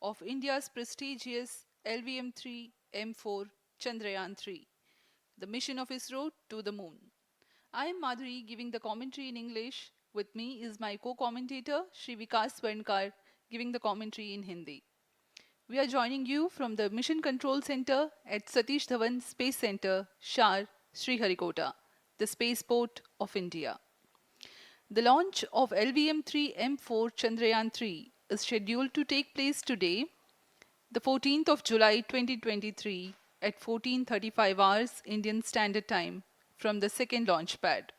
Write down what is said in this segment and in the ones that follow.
of India's prestigious LVM-3 M4 Chandrayaan 3, the mission of ISRO to the moon. I am Madhuri giving the commentary in English. With me is my co-commentator Shri Vikas Swarnkar giving the commentary in Hindi. We are joining you from the Mission Control Center at Satish Dhawan Space Center, Shar, Sriharikota, the spaceport of India. The launch of LVM-3 M4 Chandrayaan 3 is scheduled to take place today, the 14th of July 2023 at 14:35 hours Indian Standard Time from the second launch pad.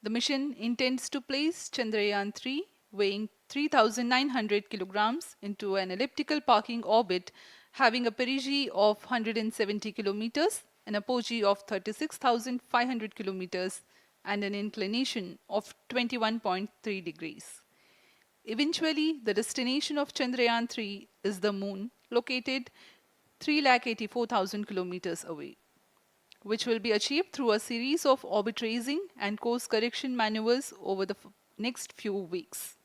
The mission intends to place Chandrayaan 3 weighing 3,900 kilograms into an elliptical parking orbit having a perigee of 170 kilometers, an apogee of 36,500 kilometers and an inclination of 21.3 degrees. Eventually, the destination of Chandrayaan 3 is the moon, located 384,000 kilometers away, which will be achieved through a series of orbit raising and course correction maneuvers over the next few weeks.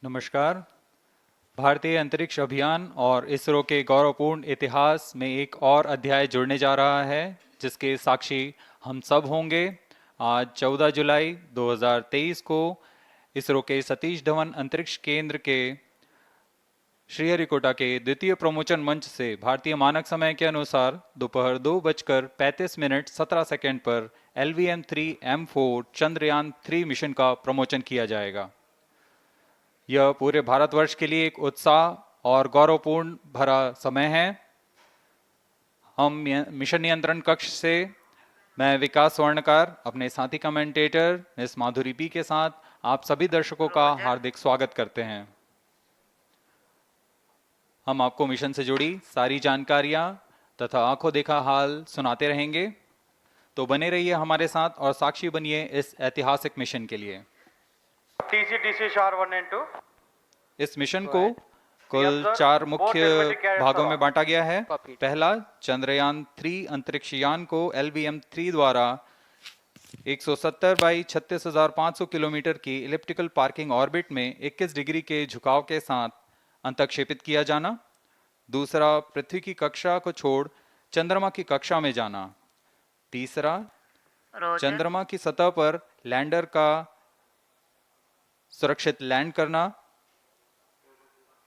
नमस्कार। भारतीय अंतरिक्ष अभियान और इसरो के गौरवपूर्ण इतिहास में एक और अध्याय जुड़ने जा रहा है, जिसके साक्षी हम सब होंगे। आज 14 जुलाई 2023 को इसरो के सतीश धवन अंतरिक्ष केंद्र के श्रीहरिकोटा के द्वितीय प्रमोचन मंच से भारतीय मानक समय के अनुसार दोपहर 2:35:17 पर LVM-3 M4 चंद्रयान 3 मिशन का प्रमोचन किया जाएगा। यह पूरे भारतवर्ष के लिए एक उत्साह और गौरवपूर्ण भरा समय है। हम मिशन नियंत्रण कक्ष से मैं विकास स्वर्णकार अपने साथी कमेंटेटर मिस माधुरी पी के साथ आप सभी दर्शकों का हार्दिक स्वागत करते हैं। हम आपको मिशन से जुड़ी सारी जानकारियां तथा आंखों देखा हाल सुनाते रहेंगे, तो बने रहिए हमारे साथ और साक्षी बनिए इस ऐतिहासिक मिशन के लिए। इस मिशन को कुल 4 मुख्य भागों में बांटा गया है। पहला, चंद्रयान 3 अंतरिक्ष यान को LVM-3 द्वारा 170 बाई 36,500 किलोमीटर की इलिप्टिकल पार्किंग ऑर्बिट में 21 डिग्री के झुकाव के साथ अंतक्षेपित किया जाना। दूसरा, पृथ्वी की कक्षा को छोड़ चंद्रमा की कक्षा में जाना। तीसरा, चंद्रमा की सतह पर लैंडर का सुरक्षित लैंड करना।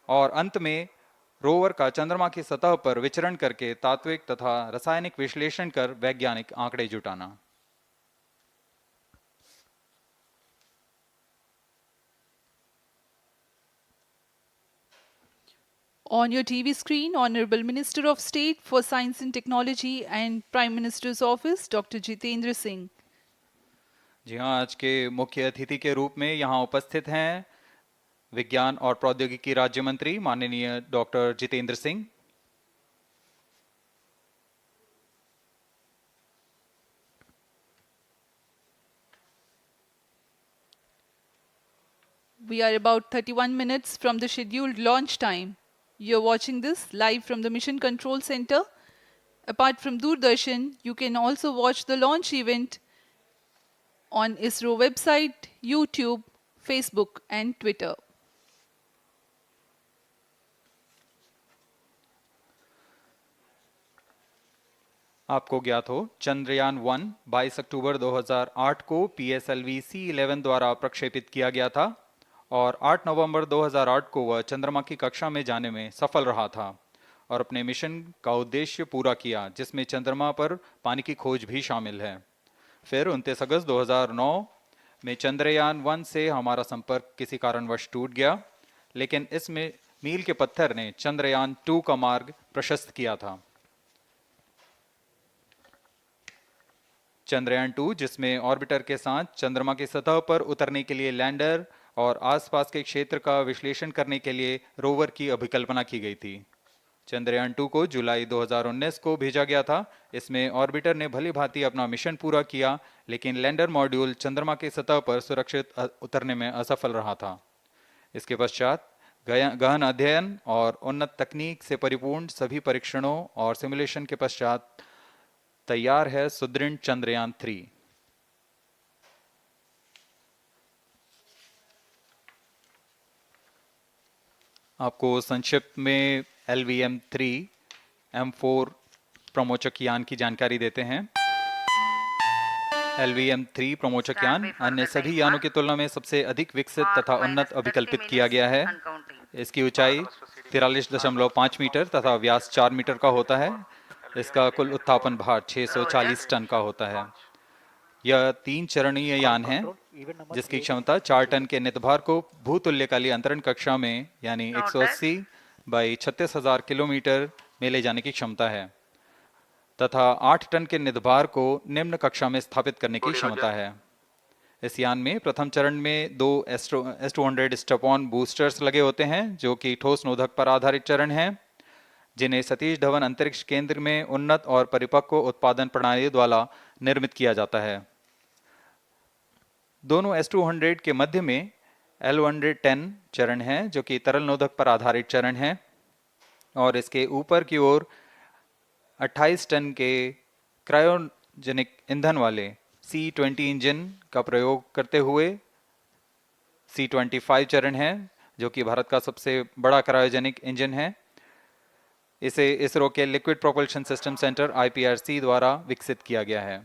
और अंत में रोवर का चंद्रमा की सतह पर विचरण करके तात्विक तथा रासायनिक विश्लेषण कर वैज्ञानिक आंकड़े जुटाना। On your TV screen, Honorable Minister of State for Science and Technology and Prime Minister's Office, Dr. Jitendra Singh. जी हाँ, आज के मुख्य अतिथि के रूप में यहाँ उपस्थित हैं विज्ञान और प्रौद्योगिकी राज्य मंत्री माननीय doctor Jitendra Singh. We are about 31 minutes from the scheduled launch time. You're watching this live from the Mission Control Center. Apart from Doordarshan, you can also watch the launch event on ISRO website, YouTube, Facebook and Twitter. आपको ज्ञात हो, चंद्रयान 1 22 अक्टूबर 2008 को PSLV C11 द्वारा प्रक्षेपित किया गया था और 8 नवंबर 2008 को वह चंद्रमा की कक्षा में जाने में सफल रहा था और अपने मिशन का उद्देश्य पूरा किया, जिसमें चंद्रमा पर पानी की खोज भी शामिल है। फिर 29 अगस्त 2009 में चंद्रयान 1 से हमारा संपर्क किसी कारणवश टूट गया, लेकिन इसमें मील के पत्थर ने चंद्रयान 2 का मार्ग प्रशस्त किया था। चंद्रयान 2, जिसमें ऑर्बिटर के साथ चंद्रमा की सतह पर उतरने के लिए लैंडर और आसपास के क्षेत्र का विश्लेषण करने के लिए रोवर की अभिकल्पना की गई थी। चंद्रयान 2 को जुलाई 2019 को भेजा गया था। इसमें ऑर्बिटर ने भली भांति अपना मिशन पूरा किया, लेकिन लैंडर मॉड्यूल चंद्रमा की सतह पर सुरक्षित उतरने में असफल रहा था। इसके पश्चात गहन अध्ययन और उन्नत तकनीक से परिपूर्ण सभी परीक्षणों और सिमुलेशन के पश्चात तैयार है सुदृढ़ चंद्रयान 3। आपको संक्षिप्त में LVM-3 M4 प्रमोचक यान की जानकारी देते हैं। LVM-3 प्रमोचक यान अन्य सभी यानों की तुलना में सबसे अधिक विकसित तथा उन्नत अभिकल्पित किया गया है। इसकी ऊंचाई 43.5 मीटर तथा व्यास 4 मीटर का होता है। इसका कुल उत्थापन भार 640 टन का होता है। यह 3 चरणीय यान है जिसकी क्षमता 4 टन के नितभार को भूतुल्यकालीय अंतरण कक्षा में यानी 180 बाई 36,000 किलोमीटर में ले जाने की क्षमता है तथा 8 टन के नितभार को निम्न कक्षा में स्थापित करने की क्षमता है। इस यान में प्रथम चरण में 2 S-200 स्टेप-ऑन बूस्टर्स लगे होते हैं जो कि ठोस नोदक पर आधारित चरण हैं, जिन्हें सतीश धवन अंतरिक्ष केंद्र में उन्नत और परिपक्व उत्पादन प्रणाली द्वारा निर्मित किया जाता है। दोनों S-200 के मध्य में L-110 चरण है जो कि तरल नोदक पर आधारित चरण है और इसके ऊपर की ओर 28 टन के क्रायोजेनिक ईंधन वाले C-20 इंजन का प्रयोग करते हुए C-25 चरण है जो कि भारत का सबसे बड़ा क्रायोजेनिक इंजन है। इसे इसरो के liquid propulsion system centre IPRC द्वारा विकसित किया गया है।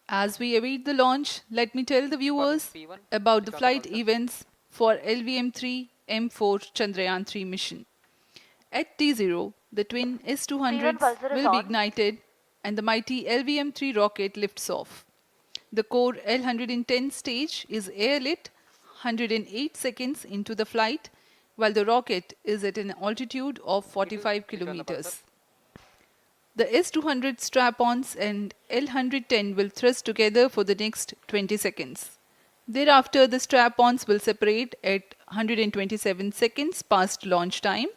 As we await the launch, let me tell the viewers about the flight events for LVM-3 M4 Chandrayaan 3 mission. At T0, the twin S-200s will be ignited and the mighty LVM-3 rocket lifts off. The core L-110 stage is airlit 108 seconds into the flight, while the rocket is at an altitude of 45 kilometers. The S-200 strap-ons and L-110 will thrust together for the next 20 seconds. Thereafter, the strap-ons will separate at 127 seconds past launch time,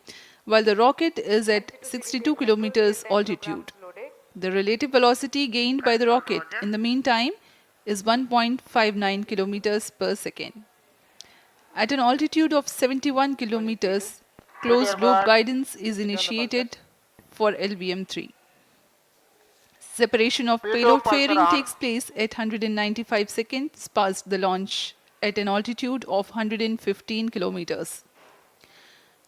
while the rocket is at 62 kilometers altitude. The relative velocity gained by the rocket in the meantime is 1.59 kilometers per second. At an altitude of 71 kilometers, closed loop guidance is initiated for LVM-3. Separation of payload fairing takes place at 195 seconds past the launch at an altitude of 115 kilometers.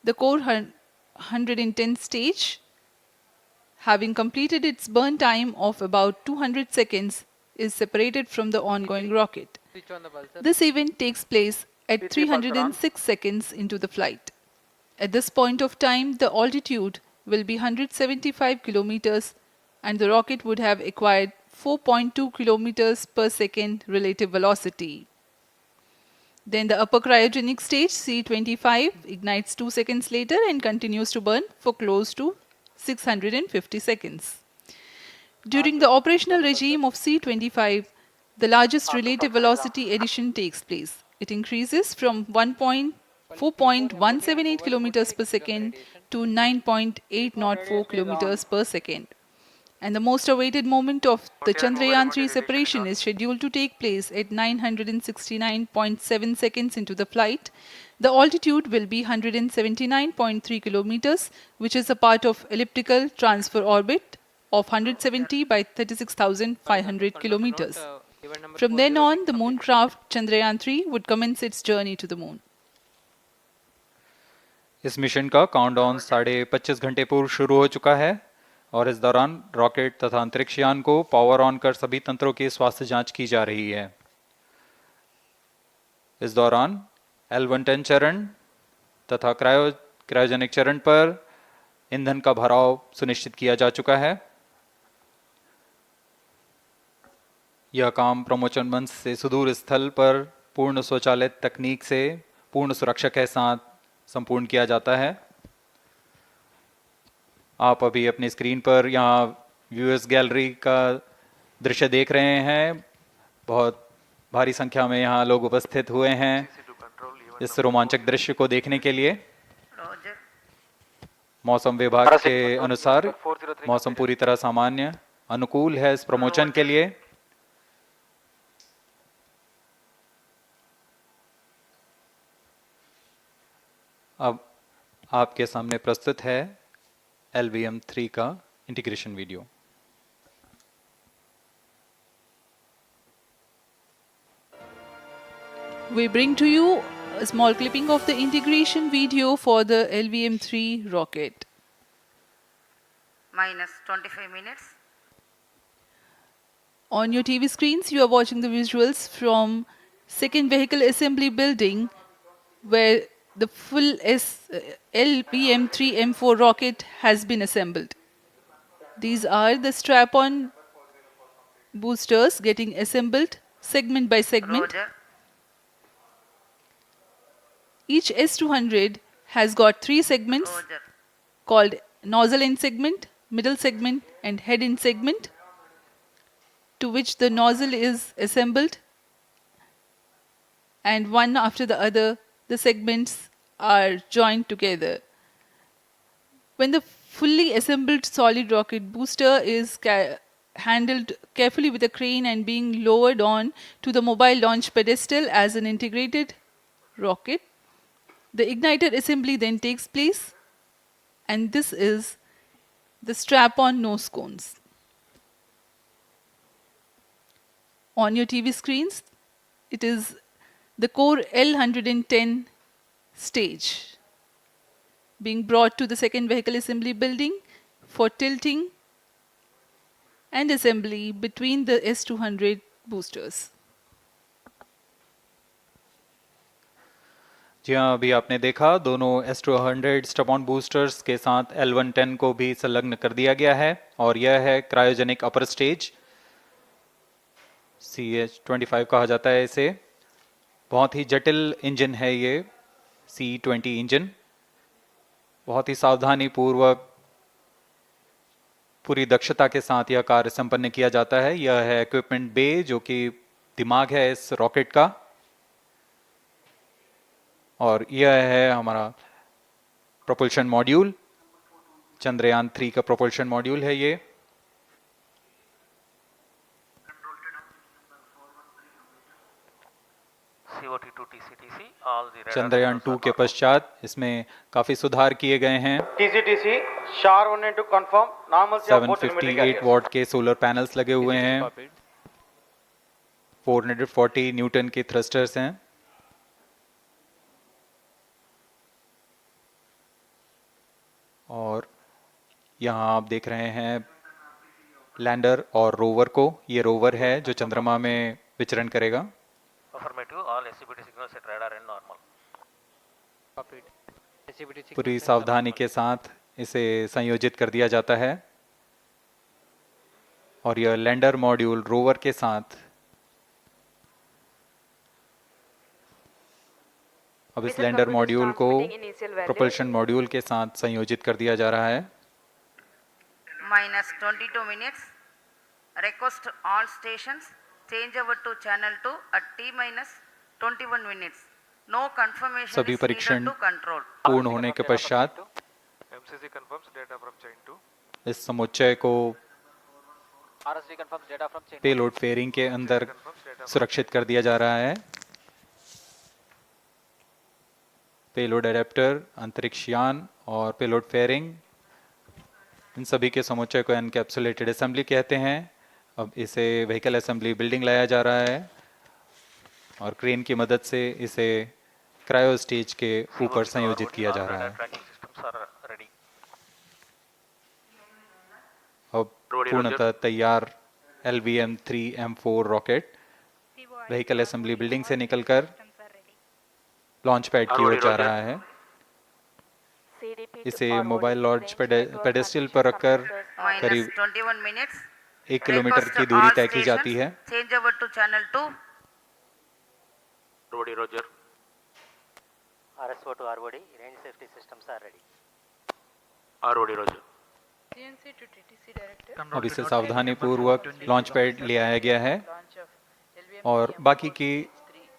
The core 110 stage, having completed its burn time of about 200 seconds, is separated from the ongoing rocket. This event takes place at 306 seconds into the flight. At this point of time, the altitude will be 175 kilometers and the rocket would have acquired 4.2 kilometers per second relative velocity. Then the upper cryogenic stage C-25 ignites 2 seconds later and continues to burn for close to 650 seconds. During the operational regime of C-25, the largest relative velocity addition takes place. It increases from 4.178 kilometers per second to 9.804 kilometers per second. And the most awaited moment of the Chandrayaan 3 separation is scheduled to take place at 969.7 seconds into the flight. The altitude will be 179.3 kilometers, which is a part of elliptical transfer orbit of 170 by 36,500 kilometers. From then on, the moon craft Chandrayaan 3 would commence its journey to the moon. इस mission का countdown 25.5 घंटे पूर्व शुरू हो चुका है और इस दौरान रॉकेट तथा अंतरिक्ष यान को पावर ऑन कर सभी तंत्रों की स्वास्थ्य जांच की जा रही है। इस दौरान L-110 चरण तथा क्रायोजेनिक चरण पर ईंधन का भराव सुनिश्चित किया जा चुका है। यह काम प्रमोचन मंच से सुदूर स्थल पर पूर्ण स्वचालित तकनीक से पूर्ण सुरक्षा के साथ संपूर्ण किया जाता है। आप अभी अपनी स्क्रीन पर यहाँ व्यूअर्स गैलरी का दृश्य देख रहे हैं। बहुत भारी संख्या में यहाँ लोग उपस्थित हुए हैं इस रोमांचक दृश्य को देखने के लिए। मौसम विभाग के अनुसार मौसम पूरी तरह सामान्य अनुकूल है इस प्रमोशन के लिए। अब आपके सामने प्रस्तुत है LVM-3 का integration video. We bring to you a small clipping of the integration video for the LVM-3 rocket. Minus 25 minutes. On your TV screens, you are watching the visuals from second vehicle assembly building where the full LVM-3M4 rocket has been assembled. These are the strap-on boosters getting assembled segment by segment. Roger. Each S200 has got 3 segments Roger. called nozzle end segment, middle segment and head end segment, to which the nozzle is assembled, and one after the other the segments are joined together. When the fully assembled solid rocket booster is handled carefully with a crane and being lowered on to the mobile launch pedestal as an integrated rocket, the igniter assembly then takes place, and this is the strap-on nose cones. On your TV screens, it is the core L110 stage being brought to the second vehicle assembly building for tilting and assembly between the S200 boosters. जी हाँ, अभी आपने देखा दोनों S200 स्टप-ऑन boosters के साथ L110 को भी संलग्न कर दिया गया है और यह है क्रायोजेनिक अपर स्टेज, CH-25 कहा जाता है इसे। बहुत ही जटिल इंजन है ये C-20 इंजन। बहुत ही सावधानी पूर्वक पूरी दक्षता के साथ यह कार्य संपन्न किया जाता है। यह है इक्विपमेंट बे जो कि दिमाग है इस रॉकेट का, और यह है हमारा प्रोपल्शन मॉड्यूल, चंद्रयान 3 का प्रोपल्शन मॉड्यूल है ये। चंद्रयान 2 के पश्चात इसमें काफी सुधार किए गए हैं। 758 वॉट के सोलर पैनल्स लगे हुए हैं, 440 न्यूटन के थ्रस्टर्स हैं, और यहाँ आप देख रहे हैं लैंडर और रोवर को। ये रोवर है जो चंद्रमा में विचरण करेगा। पूरी सावधानी के साथ इसे संयोजित कर दिया जाता है, और यह लैंडर मॉड्यूल रोवर के साथ अब इस लैंडर मॉड्यूल को प्रोपल्शन मॉड्यूल के साथ संयोजित कर दिया जा रहा है। Minus 22 minutes. Request all stations change over to channel 2 at T minus 21 minutes. No confirmation सभी is needed परीक्षण to control. पूर्ण होने के पश्चात MCC confirms data from chain 2. इस समुच्चय को RSV confirms data from chain. Payload fairing के अंदर सुरक्षित कर दिया जा रहा है। पेलोड एडेप्टर, अंतरिक्ष यान और पेलोड फेयरिंग, इन सभी के समुच्चय को एनकैप्सुलेटेड असेंबली कहते हैं। अब इसे व्हीकल असेंबली बिल्डिंग लाया जा रहा है और क्रेन की मदद से इसे क्रायो स्टेज के ऊपर संयोजित किया जा रहा है। अब पूर्णतः तैयार LVM-3M4 rocket vehicle assembly building से निकलकर लॉन्च पैड की ओर जा रहा है। इसे मोबाइल लॉन्च पेडेस्टल पर रखकर करीब 21 minutes. 1 किलोमीटर की दूरी तय की जाती है। Change over to channel 2. Rody, Roger. RSO to ROD, range safety systems are ready. Rody, Roger. CNC to TTC director. अब इसे सावधानी पूर्वक लॉन्च पैड ले आया गया है और बाकी की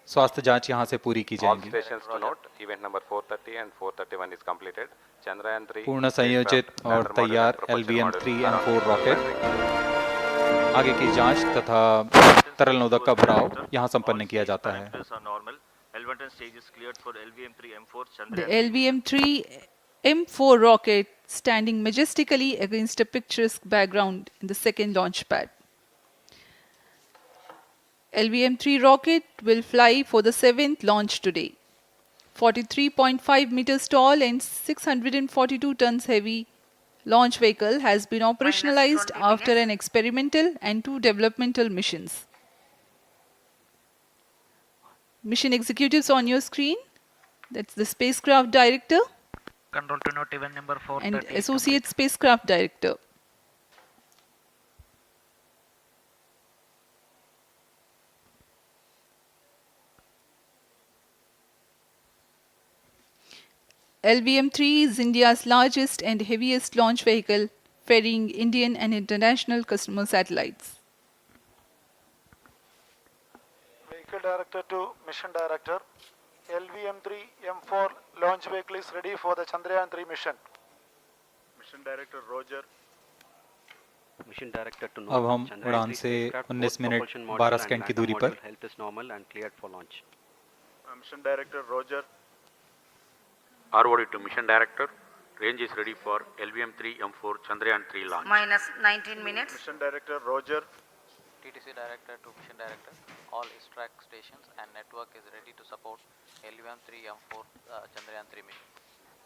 स्वास्थ्य जांच यहां से पूरी की All जाएंगी। stations to note, event number 430 and 431 is completed. Chandrayaan 3 पूर्ण संयोजित और तैयार LVM-3M4 रॉकेट आगे की जांच तथा तरल नोदक का भराव यहां संपन्न किया जाता है। The LVM-3M4 rocket standing majestically against a picturesque background in the second launch pad. LVM-3 rocket will fly for the 7th launch today. 43.5 meters tall and 642 tons heavy launch vehicle has been operationalized 20 after minutes. an experimental and 2 developmental missions. Mission executives on your screen. That's the spacecraft director Control to note event number and 430 is associate complete. spacecraft director. LVM-3 is India's largest and heaviest launch vehicle, ferrying Indian and international customer satellites. Vehicle Director to Mission Director. LVM-3 M4 launch vehicle is ready for the Chandrayaan 3 mission. Mission Director Roger. Mission Director to अब हम Chandrayaan उड़ान 3 से spacecraft, 19 both minute propulsion 12 module second and की lander दूरी पर module health is normal and cleared for launch. Mission Director Roger. ROD to Mission Director. Range is ready for LVM-3 M4 Chandrayaan 3 launch. minus 19 minutes. Mission Director Roger. TTC Director to Mission Director. All ISRO stations and network is ready to support LVM-3 M4 Chandrayaan 3 mission.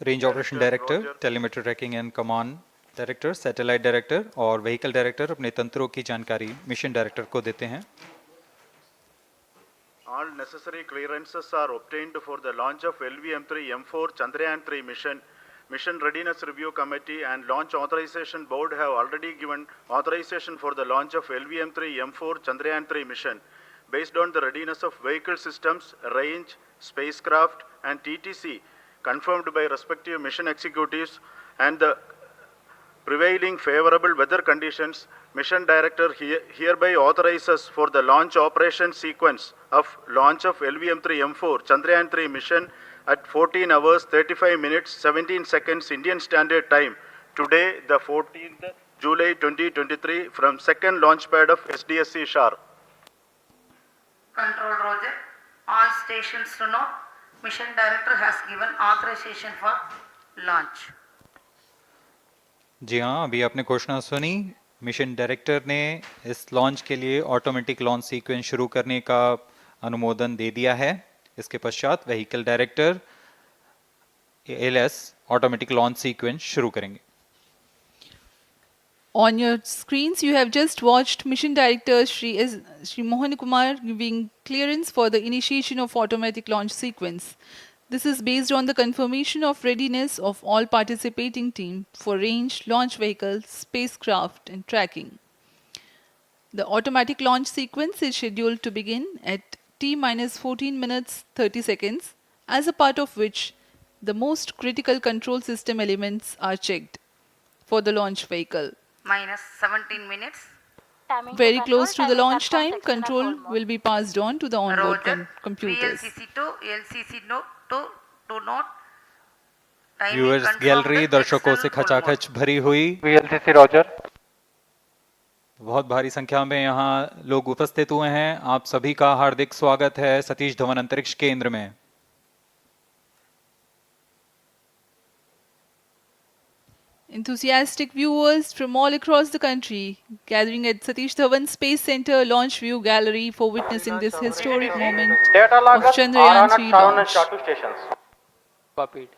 Range operation director, telemetry tracking and command director, satellite director और vehicle director अपने तंत्रों की जानकारी mission director को देते हैं. All necessary clearances are obtained for the launch of LVM-3 M4 Chandrayaan 3 mission. Mission Readiness Review Committee and Launch Authorization Board have already given authorization for the launch of LVM-3 M4 Chandrayaan 3 mission. Based on the readiness of vehicle systems, range, spacecraft and TTC confirmed by respective mission executives and the prevailing favorable weather conditions, Mission Director hereby authorizes for the launch operation sequence of launch of LVM-3 M4 Chandrayaan 3 mission at 14 hours 35 minutes 17 seconds Indian Standard Time today, the 14th July 2023 from second launch pad of SDSC Shar. Control Roger. All stations to know. Mission Director has given authorization for launch. जी हाँ, अभी आपने घोषणा सुनी. Mission director ने इस launch के लिए automatic launch sequence शुरू करने का अनुमोदन दे दिया है. इसके पश्चात vehicle director LS automatic launch sequence शुरू करेंगे. On your screens, you have just watched Mission Director Shri Mohan Kumar giving clearance for the initiation of automatic launch sequence. This is based on the confirmation of readiness of all participating team for range, launch vehicles, spacecraft and tracking. The automatic launch sequence is scheduled to begin at T-14 minutes 30 seconds, as a part of which the most critical control system elements are checked for the launch vehicle. Minus 17 minutes. Very close to the launch time, control will be passed on to the onboard Roger. computers. VLCC to LCC to note. Timing viewers confirmed gallery दर्शकों से external full mode. खचाखच भरी हुई. VLCC Roger. बहुत भारी संख्या में यहाँ लोग उपस्थित हुए हैं. आप सभी का हार्दिक स्वागत है सतीश धवन अंतरिक्ष केंद्र में. Enthusiastic viewers from all across the country gathering at Satish Dhawan Space Center Launch View Gallery for witnessing this historic moment of Chandrayaan 3 launch. stations. Copied.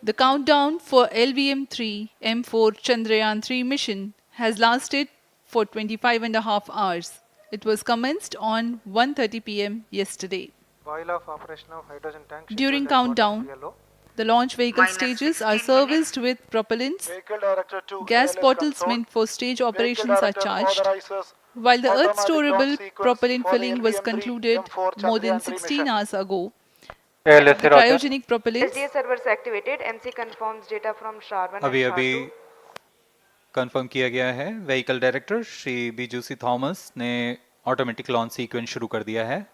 The countdown for LVM-3 M4 Chandrayaan 3 mission has lasted for 25 and a half hours. It was commenced on 1:30 p.m. yesterday. While of operation of hydrogen tank. During countdown, the launch vehicle Minus stages are 16 serviced with propellants. Vehicle Director to Gas ALS bottles console. meant for stage Vehicle operations are Director charged, authorizes while the Earth automatic launch storable sequence propellant for the filling was LVM-3 concluded M4 more than Chandrayaan 3 16 mission. hours ago. ALSC The Roger. cryogenic propellants SDA servers activated. MC confirms data from SHAR-1 अभी and अभी SHAR-2. Confirm किया गया है. Vehicle director Shri बीजूसी Thomas ने automatic launch sequence शुरू कर दिया है.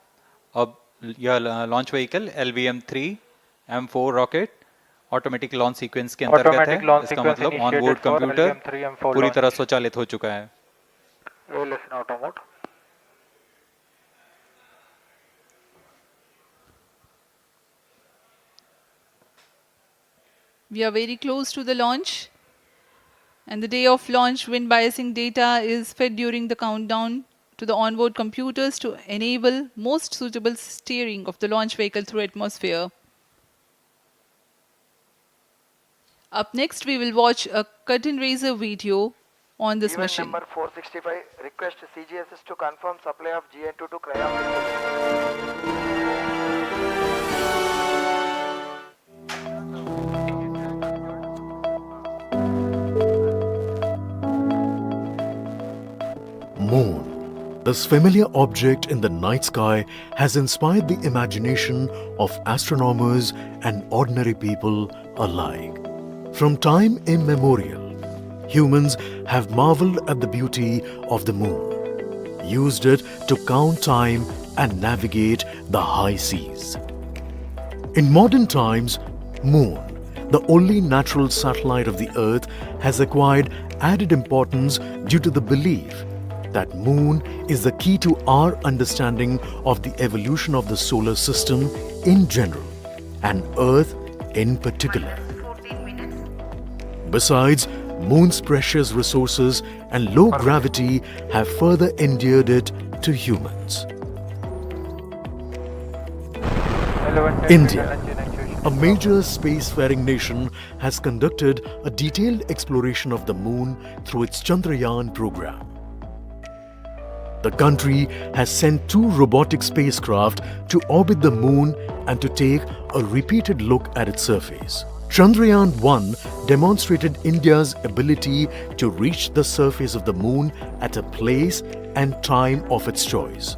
अब यह launch vehicle LVM-3 M4 rocket automatic launch sequence के अंतर्गत है. Automatic launch इसका sequence मतलब initiated onboard for computer LVM-3 M4 पूरी launch. तरह स्वचालित हो चुका है. ALS in auto mode. We are very close to the launch And the day of launch, wind biasing data is fed during the countdown to the onboard computers to enable most suitable steering of the launch vehicle through atmosphere. Up next, we will watch a curtain raiser video on this Event mission. number 465, request CGSS to confirm supply of GN2 to cryogenic. Moon. This familiar object in the night sky has inspired the imagination of astronomers and ordinary people alike. From time immemorial, humans have marveled at the beauty of the moon, used it to count time and navigate the high seas. In modern times, Moon, the only natural satellite of the Earth, has acquired added importance due to the belief that Moon is the key to our understanding of the evolution of the solar system in general and Earth in particular. Besides, Moon's precious resources and low gravity have further endeared it to humans. India, a major spacefaring nation, has conducted a detailed exploration of the Moon through its Chandrayaan program. The country has sent 2 robotic spacecraft to orbit the Moon and to take a repeated look at its surface. Chandrayaan-1 demonstrated India's ability to reach the surface of the Moon at a place and time of its choice.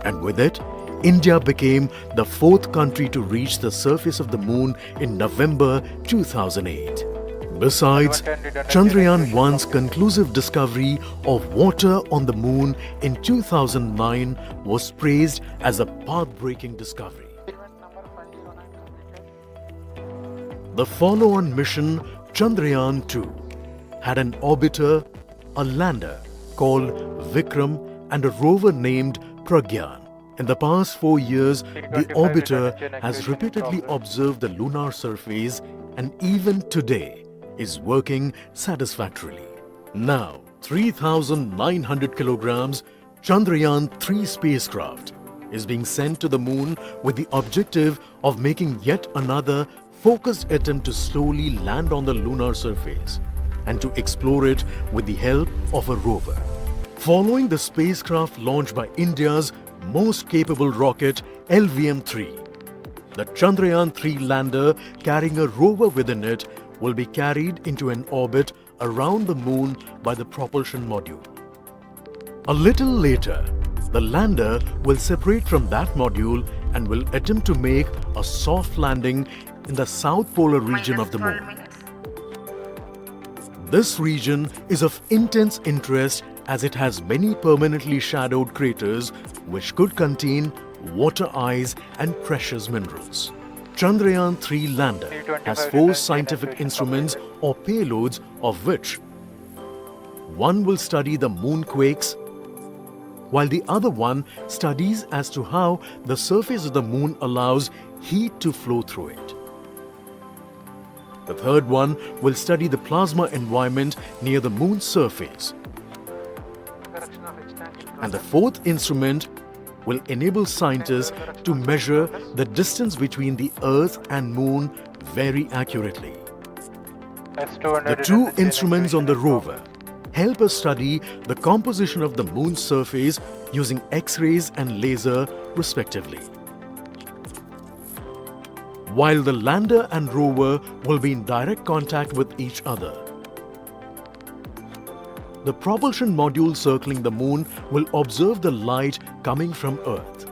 And with it, India became the 4th country to reach the surface of the Moon in November 2008. Besides, Chandrayaan-1's conclusive discovery of water on the Moon in 2009 was praised as a path-breaking discovery. The follow-on mission, Chandrayaan-2, had an orbiter, a lander called Vikram, and a rover named Pragyan. In the past 4 years, the orbiter has repeatedly observed the lunar surface and even today is working satisfactorily. Now, 3,900 kilograms Chandrayaan-3 spacecraft is being sent to the Moon with the objective of making yet another focused attempt to slowly land on the lunar surface and to explore it with the help of a rover. Following the spacecraft launched by India's most capable rocket LVM-3, the Chandrayaan-3 lander carrying a rover within it will be carried into an orbit around the Moon by the propulsion module. A little later, the lander will separate from that module and will attempt to make a soft landing in the south polar region of the Moon. This region is of intense interest as it has many permanently shadowed craters which could contain water ice and precious minerals. Chandrayaan-3 lander has 4 scientific instruments or payloads, of which one will study the moonquakes, while the other one studies as to how the surface of the Moon allows heat to flow through it. The third one will study the plasma environment near the Moon's surface. And the 4th instrument will enable scientists to measure the distance between the Earth and Moon very accurately. The 2 instruments on the rover help us study the composition of the Moon's surface using X-rays and laser respectively. While the lander and rover will be in direct contact with each other, the propulsion module circling the Moon will observe the light coming from Earth,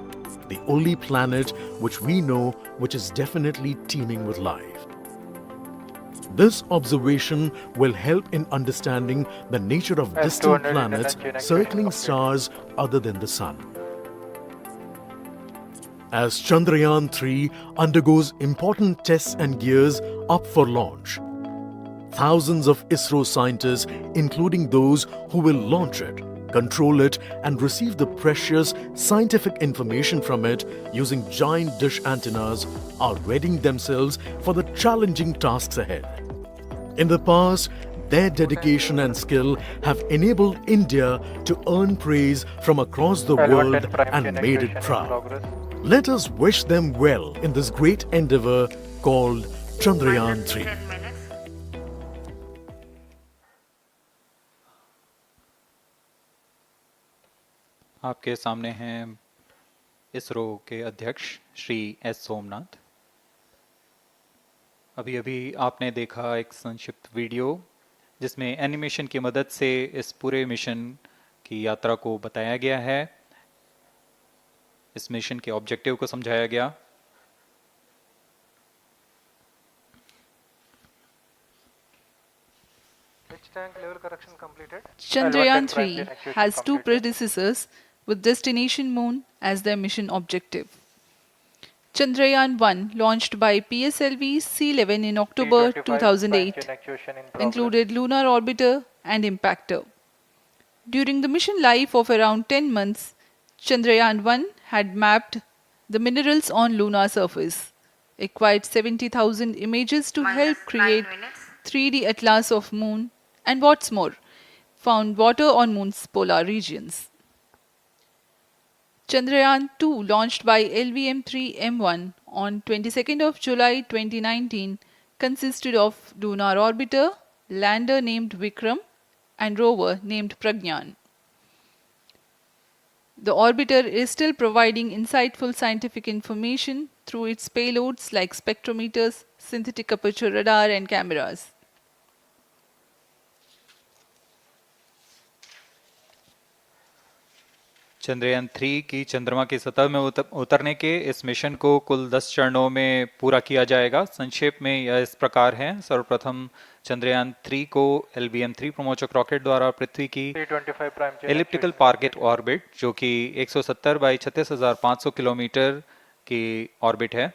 the only planet which we know which is definitely teeming with life. This observation will help in understanding the nature of distant planets circling stars other than the Sun. As Chandrayaan-3 undergoes important tests and gears up for launch, thousands of ISRO scientists, including those who will launch it, control it, and receive the precious scientific information from it using giant dish antennas, are readying themselves for the challenging tasks ahead. In the past, Their dedication and skill have enabled India to earn praise from across the world L110 prime and chain made it activation in proud. progress. Let us wish them well in this great endeavor called Chandrayaan 3. 10 minutes. आपके सामने हैं इसरो के अध्यक्ष Shri S Somnath. अभी अभी आपने देखा एक संक्षिप्त वीडियो जिसमें एनिमेशन की मदद से इस पूरे मिशन की यात्रा को बताया गया है, इस मिशन के ऑब्जेक्टिव को समझाया गया। Which tank level correction completed? Chandrayaan L110 prime 3 chain activation has two completed. predecessors with destination moon as their mission objective. Chandrayaan 1, launched by PSLV C-11 in October T25 prime 2008, chain activation in progress. included lunar orbiter and impactor. During the mission life of around 10 months, Chandrayaan 1 had mapped the minerals on lunar surface, acquired 70,000 images to help create 3D atlas of moon, and what's more, found water on moon's polar regions. Chandrayaan 2, launched by LVM-3M1 on 22nd of July 2019, consisted of lunar orbiter, lander named Vikram, and rover named Pragyan. The orbiter is still providing insightful scientific information through its payloads like spectrometers, synthetic aperture radar, and cameras. Chandrayaan 3 की चंद्रमा की सतह में उतरने के इस mission को कुल 10 चरणों में पूरा किया जाएगा। संक्षेप में यह इस प्रकार है। सर्वप्रथम चंद्रयान 3 को LVM-3 प्रमोचक रॉकेट द्वारा पृथ्वी की एलिप्टिकल टारगेट ऑर्बिट, जो कि 170 बाई 36,500 किलोमीटर की ऑर्बिट है,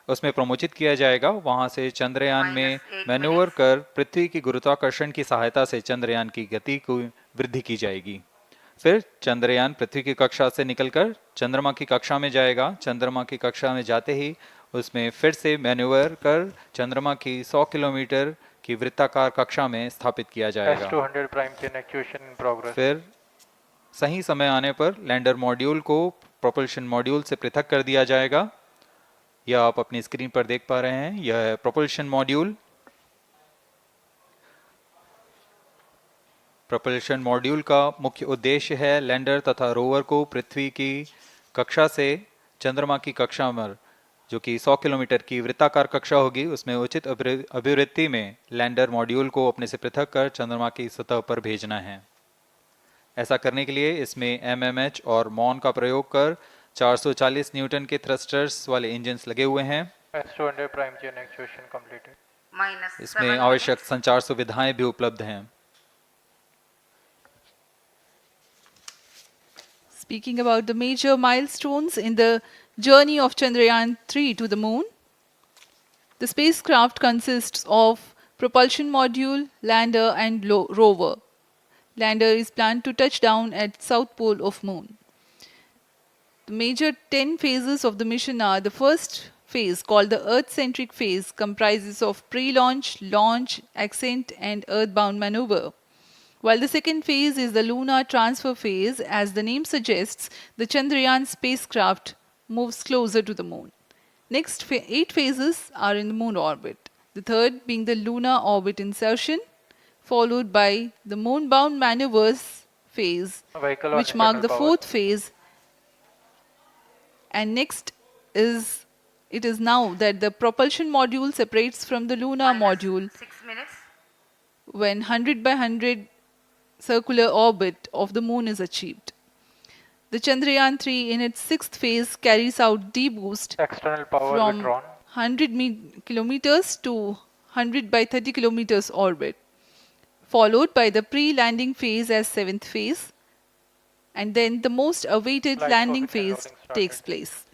उसमें प्रमोचित किया जाएगा। वहां से चंद्रयान में मैन्यूवर कर पृथ्वी की गुरुत्वाकर्षण की सहायता से चंद्रयान की गति को वृद्धि की जाएगी। फिर चंद्रयान पृथ्वी की कक्षा से निकलकर चंद्रमा की कक्षा में जाएगा। चंद्रमा की कक्षा में जाते ही उसमें फिर से मैन्यूवर कर चंद्रमा की 100 किलोमीटर की वृत्ताकार कक्षा में स्थापित किया जाएगा। S200 prime chain activation in progress. फिर सही समय आने पर लैंडर मॉड्यूल को प्रोपल्शन मॉड्यूल से पृथक कर दिया जाएगा। यह आप अपनी स्क्रीन पर देख पा रहे हैं, यह है प्रोपल्शन मॉड्यूल। प्रोपल्शन मॉड्यूल का मुख्य उद्देश्य है लैंडर तथा रोवर को पृथ्वी की कक्षा से चंद्रमा की कक्षा में, जो कि 100 किलोमीटर की वृत्ताकार कक्षा होगी, उसमें उचित अभिवृत्ति में लैंडर मॉड्यूल को अपने से पृथक कर चंद्रमा की सतह पर भेजना है। ऐसा करने के लिए इसमें MMH और मॉन का प्रयोग कर 440 न्यूटन के थ्रस्टर्स वाले इंजन्स लगे हुए हैं। S200 prime chain activation completed. इसमें आवश्यक संचार सुविधाएं भी उपलब्ध हैं। Speaking about the major milestones in the journey of Chandrayaan 3 to the moon, the spacecraft consists of propulsion module, lander, and rover. Lander is planned to touch down at south pole of moon. The major 10 phases of the mission are: the first phase, called the Earth-centric phase, comprises of pre-launch, launch, ascent, and earthbound maneuver. While the second phase is the lunar transfer phase, as the name suggests, the Chandrayaan spacecraft moves closer to the moon. Next 8 phases are in the moon orbit, the third being the lunar orbit insertion, followed by the moon-bound maneuvers phase, which mark the fourth phase. And next it is now that the propulsion module separates from the lunar module 6 minutes. when 100 by 100 circular orbit of the moon is achieved. The Chandrayaan 3 in its sixth phase carries out D-boost External power from withdrawn. 100 kilometers to 100 by 30 kilometers orbit, followed by the pre-landing phase as seventh phase, and then the most awaited Flight landing coefficient phase loading takes started. place.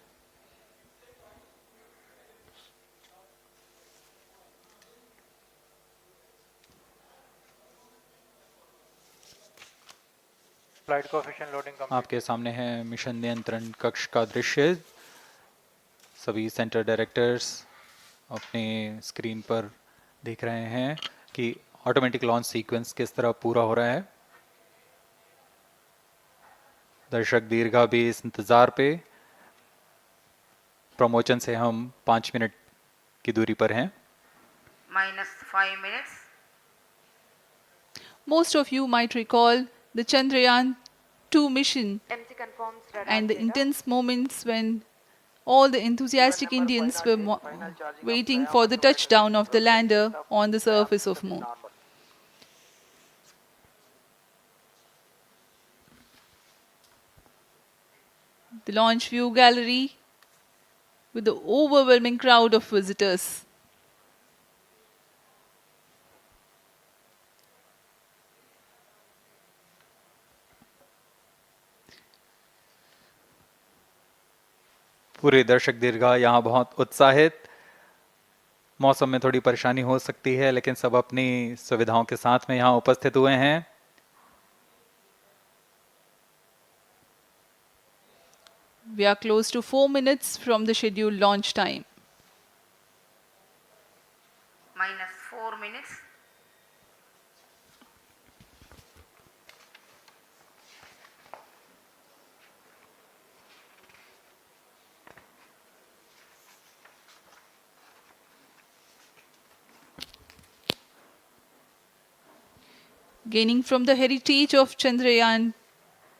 Flight coefficient loading complete. आपके सामने है mission नियंत्रण कक्ष का दृश्य। सभी centre directors अपने screen पर देख रहे हैं कि ऑटोमेटिक लॉन्च सीक्वेंस किस तरह पूरा हो रहा है। दर्शक दीर्घा भी इस इंतजार पे। प्रमोशन से हम 5 मिनट की दूरी पर हैं। -5 minutes. Most of you might recall the Chandrayaan 2 mission MC confirms radar and the data. intense moments when all the enthusiastic Number Indians were 508, final charging of waiting Triumph for the 2 at touchdown of the location lander of on the Triumph surface of is Moon. normal. The launch view gallery with the overwhelming crowd of visitors. पूरे दर्शक दीर्घा यहाँ बहुत उत्साहित। मौसम में थोड़ी परेशानी हो सकती है लेकिन सब अपनी सुविधाओं के साथ में यहाँ उपस्थित हुए हैं। We are close to 4 minutes from the scheduled launch time. -4 minutes. Gaining from the heritage of Chandrayaan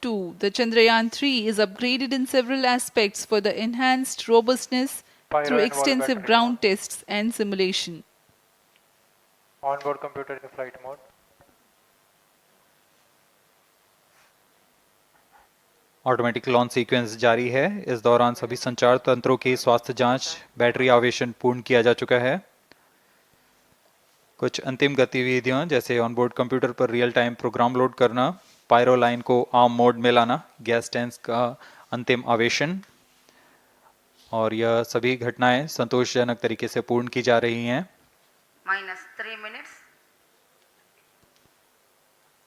2, the Chandrayaan 3 is upgraded in several aspects for the enhanced robustness Pyro through and wall extensive battery ground mode. tests and simulation. Onboard computer in flight mode. Automatic launch sequence जारी है। इस दौरान सभी संचार तंत्रों की स्वास्थ्य जांच, बैटरी आवेशन पूर्ण किया जा चुका है। कुछ अंतिम गतिविधियां जैसे ऑनबोर्ड कंप्यूटर पर रियल टाइम प्रोग्राम लोड करना, पायरो लाइन को आर्म मोड में लाना, गैस टैंक्स का अंतिम आवेशन, और यह सभी घटनाएं संतोषजनक तरीके से पूर्ण की जा रही हैं। -3 minutes.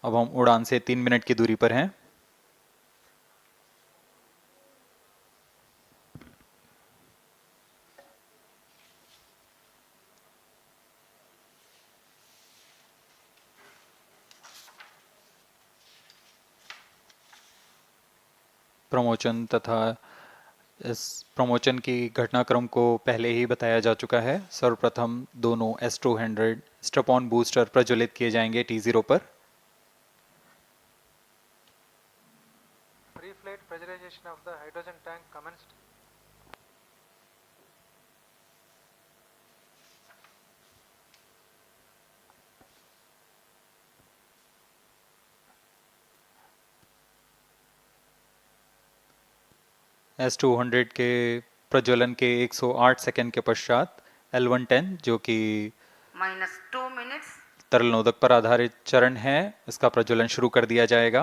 अब हम उड़ान से 3 मिनट की दूरी पर हैं। प्रमोशन तथा इस प्रमोशन की घटनाक्रम को पहले ही बताया जा चुका है। सर्वप्रथम दोनों S200 स्ट्रप-ऑन बूस्टर प्रज्वलित किए जाएंगे T0 पर। Pre-flight pressurization of the hydrogen tank commenced. S200 के प्रज्वलन के 108 सेकंड के पश्चात L110 जो कि -2 minutes. तरल नोदक पर आधारित चरण है, इसका प्रज्वलन शुरू कर दिया जाएगा।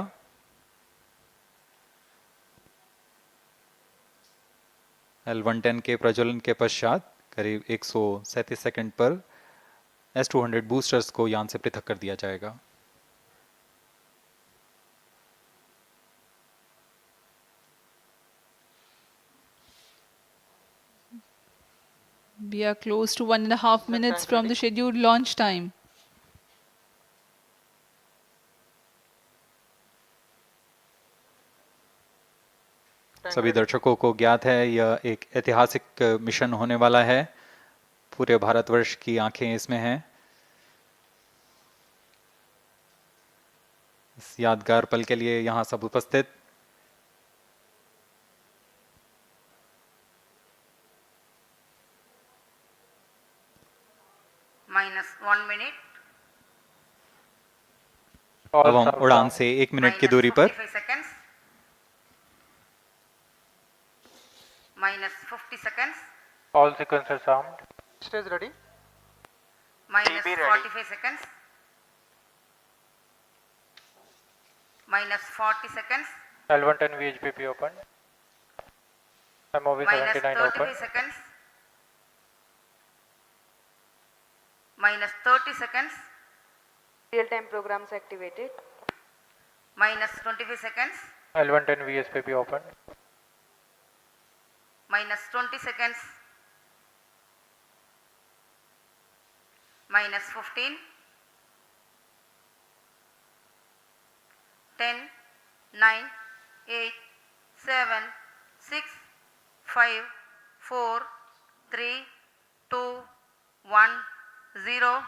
L110 के प्रज्वलन के पश्चात करीब 137 सेकंड पर S200 बूस्टर्स को यान से पृथक कर दिया जाएगा। We are close to 1.5 minutes from the scheduled launch time. सभी दर्शकों को ज्ञात है यह एक ऐतिहासिक मिशन होने वाला है। पूरे भारतवर्ष की आंखें इसमें हैं। इस यादगार पल के लिए यहाँ सब उपस्थित। -1 minute. अब हम उड़ान से 1 मिनट की दूरी पर -55 seconds. -50 seconds. All sequencers armed. Stage ready. -45 seconds. -40 seconds. L110 VHPP open. MOV 79 -35 open. seconds. -30 seconds. Real-time programs activated. -25 seconds. L110 VSPP open. -20 seconds. -15. 10, 9, 8, 7, 6, 5, 4, 3, 2, 1, 0.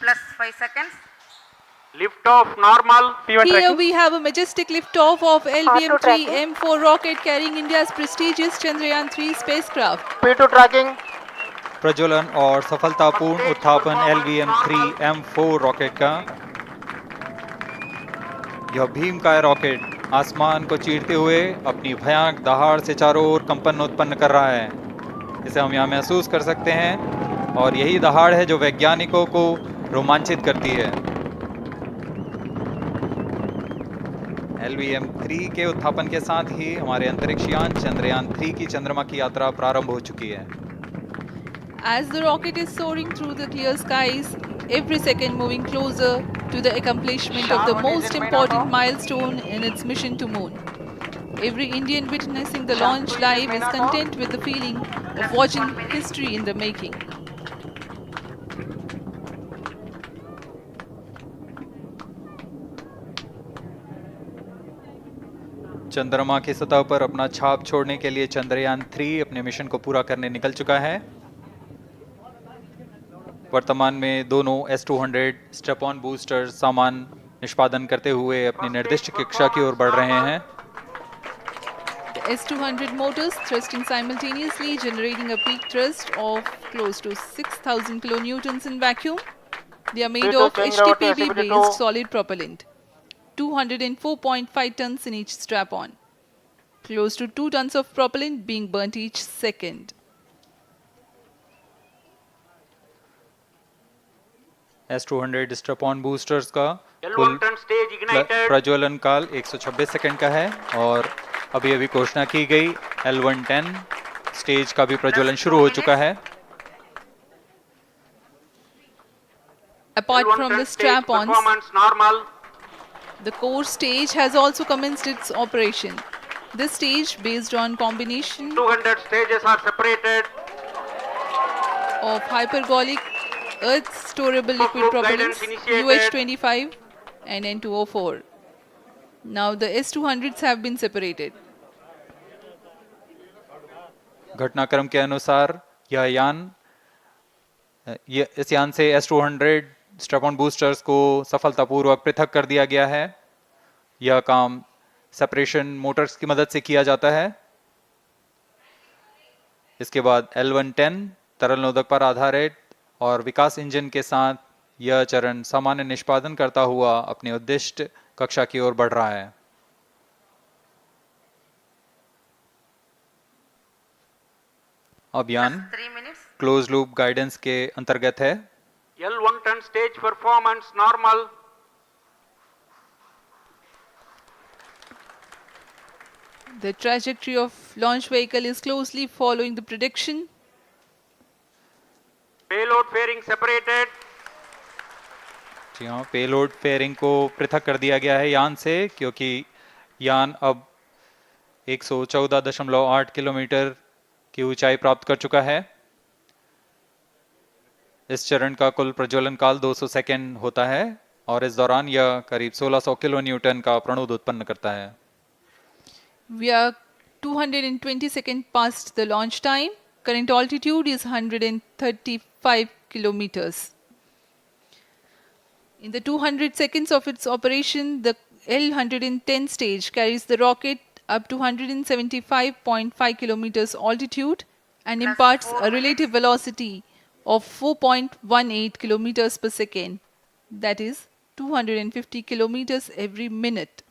Plus 5 seconds. Lift off normal. Here we have a majestic liftoff of tracking. LVM-3 M4 rocket carrying India's prestigious Chandrayaan-3 spacecraft. P2 tracking. प्रज्वलन और सफलतापूर्ण उत्थापन LVM-3 M4 rocket का। यह भीमकाय rocket आसमान को चीरते हुए अपनी भयानक दहाड़ से चारों ओर कंपन उत्पन्न कर रहा है। इसे हम यहाँ महसूस कर सकते हैं और यही दहाड़ है जो वैज्ञानिकों को रोमांचित करती है। LVM-3 के उत्थापन के साथ ही हमारे अंतरिक्ष यान चंद्रयान-3 की चंद्रमा की यात्रा प्रारंभ हो चुकी है। As the rocket is soaring through the clear skies, every second moving closer to the accomplishment of the most important milestone in its mission to moon. Every Indian witnessing the launch live is content with the feeling of watching history in the making. चंद्रमा की सतह पर अपना छाप छोड़ने के लिए चंद्रयान-3 अपने मिशन को पूरा करने निकल चुका है। वर्तमान में दोनों S-200 स्टेप ऑन बूस्टर सामान निष्पादन करते हुए अपनी निर्दिष्ट कक्षा की ओर बढ़ रहे हैं। The S-200 motors thrusting simultaneously, generating a peak thrust of close to 6,000 kilonewtons in vacuum. They are made of HTPB-based solid propellant, 204.5 tons in each strap-on. Close to 2 tons of propellant being burnt each second. S-200 step on boosters का कुल प्रज्वलन काल 126 second का है और अभी अभी घोषणा की गई L110 स्टेज का भी प्रज्वलन शुरू हो चुका है। Apart from the strap-ons, the core stage has also commenced its operation. This stage, based on combination 200 stages are separated. of hypergolic earth storable liquid propellants UH-25 and N2O4. Now the S-200s have been separated. घटनाक्रम के अनुसार इस यान से S-200 step on boosters को सफलतापूर्वक पृथक कर दिया गया है। यह काम सेपरेशन मोटर्स की मदद से किया जाता है। इसके बाद L110 तरल नोदक पर आधारित और विकास इंजन के साथ यह चरण सामान्य निष्पादन करता हुआ अपनी उद्दिष्ट कक्षा की ओर बढ़ रहा है। अभियान क्लोज लूप गाइडेंस के अंतर्गत है। L110 stage performance normal. The trajectory of launch vehicle is closely following the prediction. Payload fairing separated. जी हाँ, पेलोड फेयरिंग को पृथक कर दिया गया है यान से, क्योंकि यान अब 114.8 किलोमीटर की ऊंचाई प्राप्त कर चुका है। इस चरण का कुल प्रज्वलन काल 200 सेकेंड होता है और इस दौरान यह करीब 1600 किलो न्यूटन का प्रणोद उत्पन्न करता है। We are 220 seconds past the launch time. Current altitude is 135 kilometers. In the 200 seconds of its operation, the L110 stage carries the rocket up to 175.5 kilometers altitude and imparts a relative velocity of 4.18 kilometers per second, that is 250 kilometers every minute.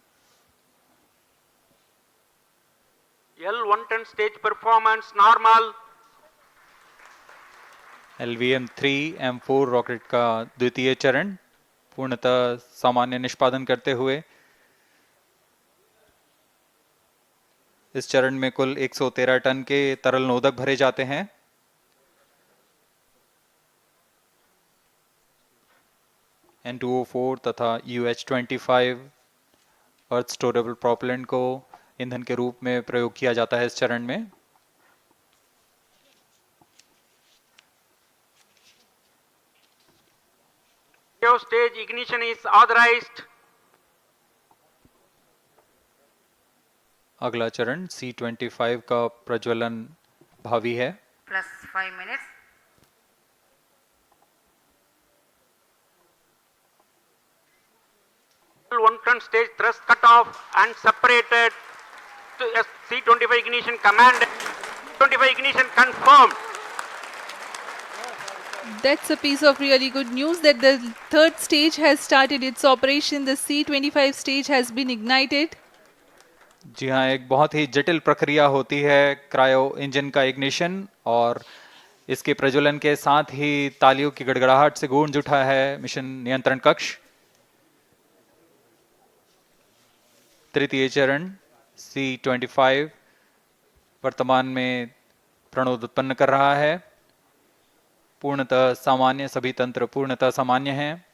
L110 stage performance normal. LVM-3 M4 rocket का द्वितीय चरण पूर्णतः सामान्य निष्पादन करते हुए इस चरण में कुल 113 टन के तरल नोदक भरे जाते हैं। N2O4 तथा UH-25 अर्थ स्टोरेबल प्रोपेलेंट को ईंधन के रूप में प्रयोग किया जाता है इस चरण में। Cryo stage ignition is authorized. अगला चरण C25 का प्रज्वलन भावी है. Plus 5 minutes. One-ton stage thrust cut off and separated to C25 ignition command. 25 ignition confirmed. That's a piece of really good news that the third stage has started its operation. The C25 stage has been ignited. जी हाँ, एक बहुत ही जटिल प्रक्रिया होती है cryo engine का ignition, और इसके प्रज्वलन के साथ ही तालियों की गड़गड़ाहट से गूंज उठा है मिशन नियंत्रण कक्ष. तृतीय चरण C25 वर्तमान में प्रणोद उत्पन्न कर रहा है. पूर्णतः सामान्य, सभी तंत्र पूर्णतः सामान्य हैं.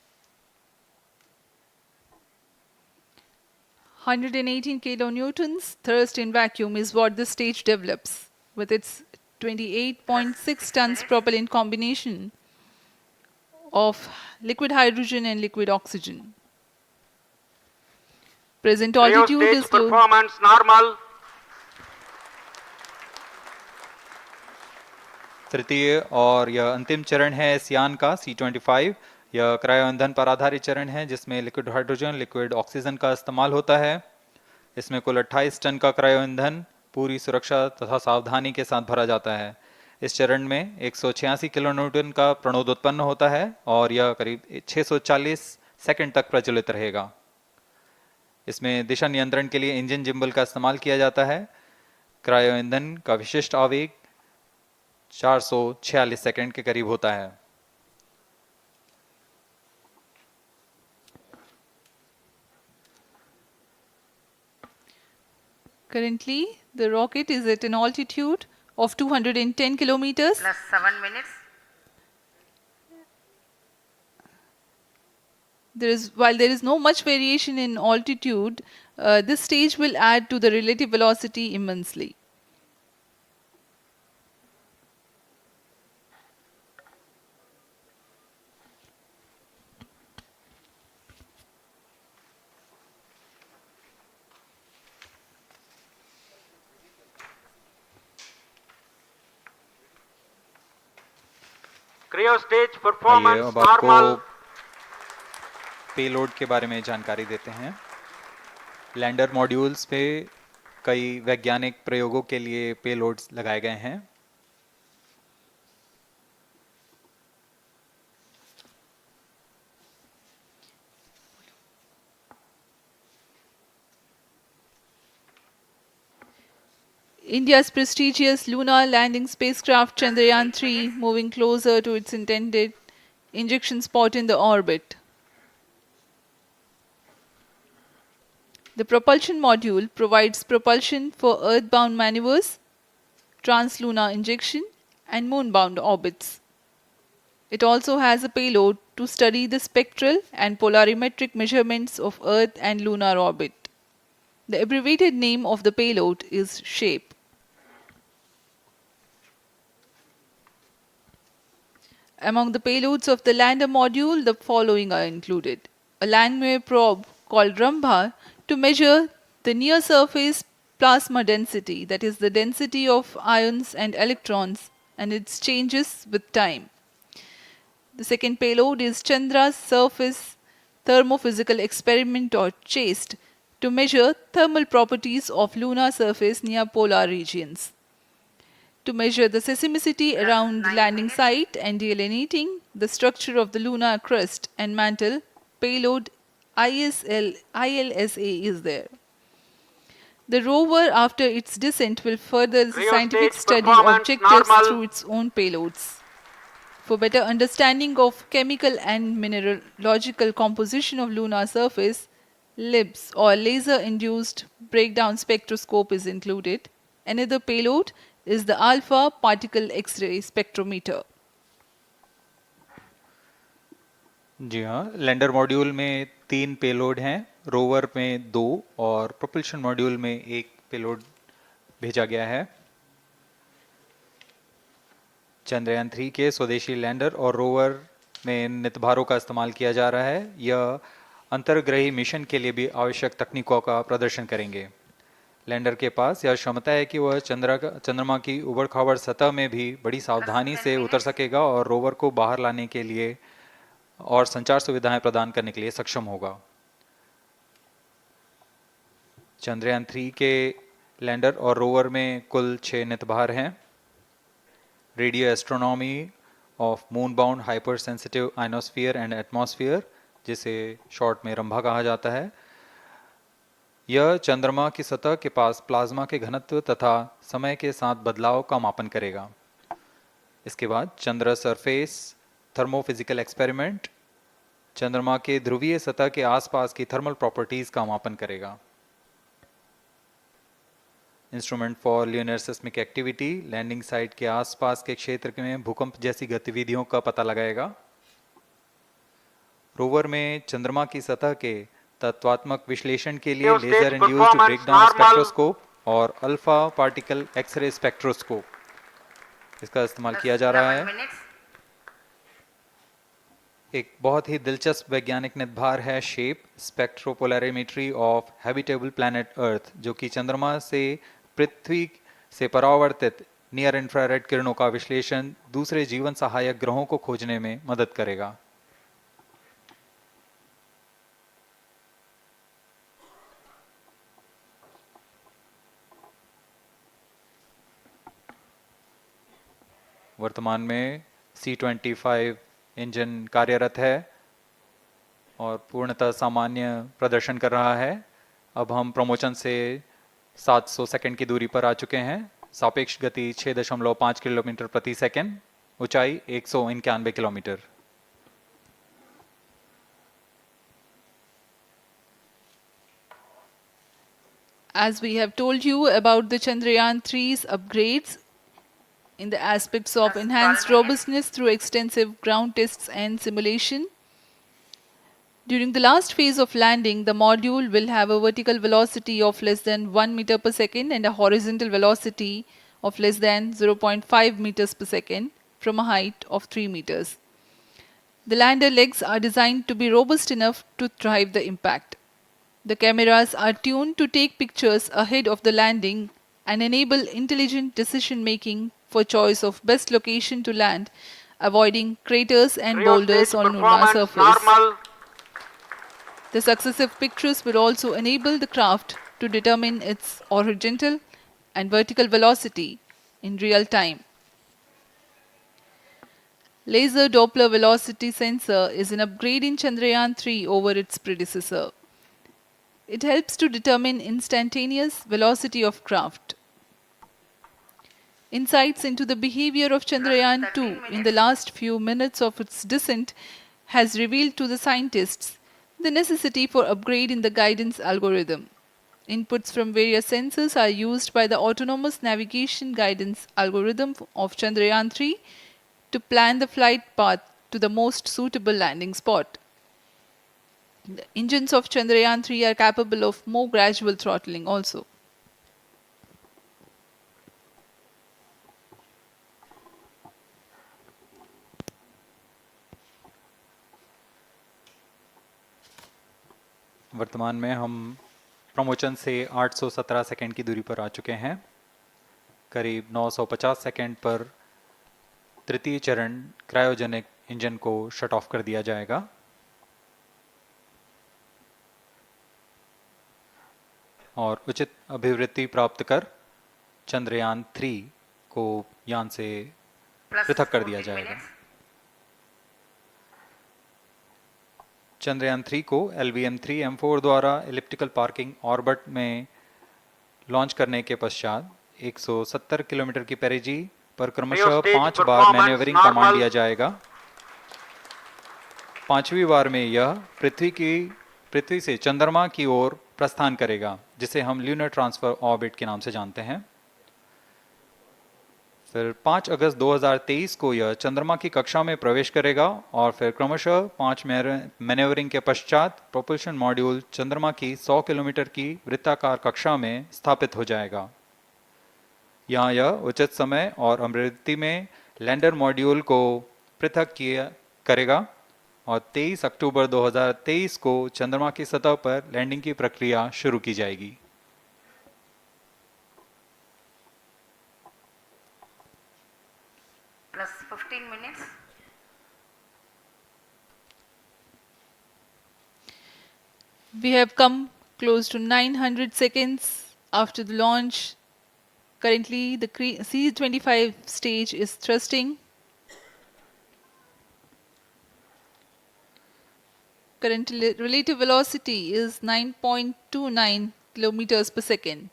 118 kilonewtons thrust in vacuum is what the stage develops with its 28.6 tons propellant combination of liquid hydrogen and liquid oxygen. Present altitude Cryo is stage performance normal. तृतीय और यह अंतिम चरण है इस यान का C25. यह क्रायो ईंधन पर आधारित चरण है जिसमें लिक्विड हाइड्रोजन, लिक्विड ऑक्सीजन का इस्तेमाल होता है. इसमें कुल 28 टन का क्रायो ईंधन पूरी सुरक्षा तथा सावधानी के साथ भरा जाता है. इस चरण में 186 किलोन्यूटन का प्रणोद उत्पन्न होता है और यह करीब 640 सेकंड तक प्रज्वलित रहेगा. इसमें दिशा नियंत्रण के लिए इंजन जिम्बल का इस्तेमाल किया जाता है. क्रायो ईंधन का विशिष्ट आवेग 446 सेकंड के करीब होता है. currently the rocket is at an altitude of 210 kilometers. Plus 7 minutes. While there is no much variation in altitude, this stage will add to the relative velocity immensely. Cryo stage आइए performance अब आपको normal. Payload के बारे में जानकारी देते हैं. Lander modules पे कई वैज्ञानिक प्रयोगों के लिए पेलोड्स लगाए गए हैं. India's prestigious lunar landing spacecraft Chandrayaan 3 moving closer to its intended injection spot in the orbit. The propulsion module provides propulsion for earthbound maneuvers, translunar injection, and moonbound orbits. It also has a payload to study the spectral and polarimetric measurements of Earth and lunar orbit. The abbreviated name of the payload is SHAPE. Among the payloads of the lander module, the following are included. A landwehr probe called Rambha to measure the near surface plasma density, that is the density of ions and electrons, and its changes with time. The second payload is Chandra's surface thermophysical experiment, or CHASTE, to measure thermal properties of lunar surface near polar regions. To measure the seismicity around the landing site and delineating the structure of the lunar crust and mantle, payload ILSA is there. The rover, after its descent, will further the scientific study objectives through its own payloads. For better understanding of chemical and mineralogical composition of lunar surface, LIBS, or laser-induced breakdown spectroscope, is included. Another payload is the alpha particle X-ray spectrometer. जी हाँ, lander module में 3 payload हैं, rover में 2 और propulsion module में 1 payload भेजा गया है. चंद्रयान 3 के स्वदेशी लैंडर और रोवर में नितभारों का इस्तेमाल किया जा रहा है। यह अंतर्ग्रही मिशन के लिए भी आवश्यक तकनीकों का प्रदर्शन करेंगे। लैंडर के पास यह क्षमता है कि वह चंद्रमा की उबड़ खाबड़ सतह में भी बड़ी सावधानी से उतर सकेगा और रोवर को बाहर लाने के लिए और संचार सुविधाएं प्रदान करने के लिए सक्षम होगा। चंद्रयान 3 के लैंडर और रोवर में कुल 6 नितभार हैं। Radio astronomy of moon bound hyper sensitive ionosphere and atmosphere, जिसे शॉर्ट में रंभा कहा जाता है, यह चंद्रमा की सतह के पास प्लाज्मा के घनत्व तथा समय के साथ बदलाव का मापन करेगा। इसके बाद चंद्र सरफेस थर्मोफिजिकल एक्सपेरिमेंट चंद्रमा के ध्रुवीय सतह के आसपास की थर्मल प्रॉपर्टीज का मापन करेगा। Instrument for lunar seismic activity landing site के आसपास के क्षेत्र में भूकंप जैसी गतिविधियों का पता लगाएगा। रोवर में चंद्रमा की सतह के तत्वात्मक विश्लेषण के लिए लेजर इंड्यूस्ड ब्रेकडाउन स्पेक्ट्रोस्कोप और अल्फा पार्टिकल एक्सरे स्पेक्ट्रोस्कोप इसका इस्तेमाल किया जा रहा है। एक बहुत ही दिलचस्प वैज्ञानिक निर्धार है shape स्पेक्ट्रोपोलैरिमेट्री of habitable planet earth, जो कि चंद्रमा से पृथ्वी से परावर्तित नियर इंफ्रारेड किरणों का विश्लेषण दूसरे जीवन सहायक ग्रहों को खोजने में मदद करेगा। वर्तमान में C-25 इंजन कार्यरत है और पूर्णतः सामान्य प्रदर्शन कर रहा है। अब हम प्रमोशन से 700 सेकंड की दूरी पर आ चुके हैं। सापेक्ष गति 6.5 किलोमीटर प्रति सेकंड, ऊंचाई 191 kilometre. As we have told you about the Chandrayaan 3's upgrades in the aspects of enhanced robustness through extensive ground tests and simulation. During the last phase of landing, the module will have a vertical velocity of less than 1 meter per second and a horizontal velocity of less than 0.5 meters per second from a height of 3 meters. The lander legs are designed to be robust enough to thrive the impact. The cameras are tuned to take pictures ahead of the landing and enable intelligent decision making for choice of best location to land, avoiding craters and boulders on lunar surface. The successive pictures will also enable the craft to determine its horizontal and vertical velocity in real time. Laser Doppler velocity sensor is an upgrade in Chandrayaan 3 over its predecessor. It helps to determine instantaneous velocity of craft. Insights into the behavior of Chandrayaan 2 in the last few minutes of its descent has revealed to the scientists the necessity for upgrade in the guidance algorithm. Inputs from various sensors are used by the autonomous navigation guidance algorithm of Chandrayaan 3 to plan the flight path to the most suitable landing spot. The engines of Chandrayaan 3 are capable of more gradual throttling also. वर्तमान में हम promotion से 817 second की दूरी पर आ चुके हैं। करीब 950 सेकंड पर तृतीय चरण क्रायोजेनिक इंजन को शट ऑफ कर दिया जाएगा। और उचित अभिवृद्धि प्राप्त कर चंद्रयान 3 को यान से पृथक कर दिया जाएगा। चंद्रयान 3 को LVM-3M4 द्वारा एलिप्टिकल पार्किंग ऑर्बिट में लॉन्च करने के पश्चात 170 किलोमीटर की पेरिजी पर क्रमशः 5 बार मैन्यूवरिंग कमांड दिया जाएगा। 5वीं बार में यह पृथ्वी से चंद्रमा की ओर प्रस्थान करेगा, जिसे हम ल्यूनर ट्रांसफर ऑर्बिट के नाम से जानते हैं। फिर 5 अगस्त 2023 को यह चंद्रमा की कक्षा में प्रवेश करेगा और फिर क्रमशः 5 मैन्यूवरिंग के पश्चात प्रोपल्शन मॉड्यूल चंद्रमा की 100 किलोमीटर की वृत्ताकार कक्षा में स्थापित हो जाएगा। यहाँ यह उचित समय और अमृति में लैंडर मॉड्यूल को पृथक करेगा और 23 अक्टूबर 2023 को चंद्रमा की सतह पर लैंडिंग की प्रक्रिया शुरू की जाएगी। Plus 15 minutes. We have come close to 900 seconds after the launch. Currently, the C-25 stage is thrusting. Current relative velocity is 9.29 kilometers per second.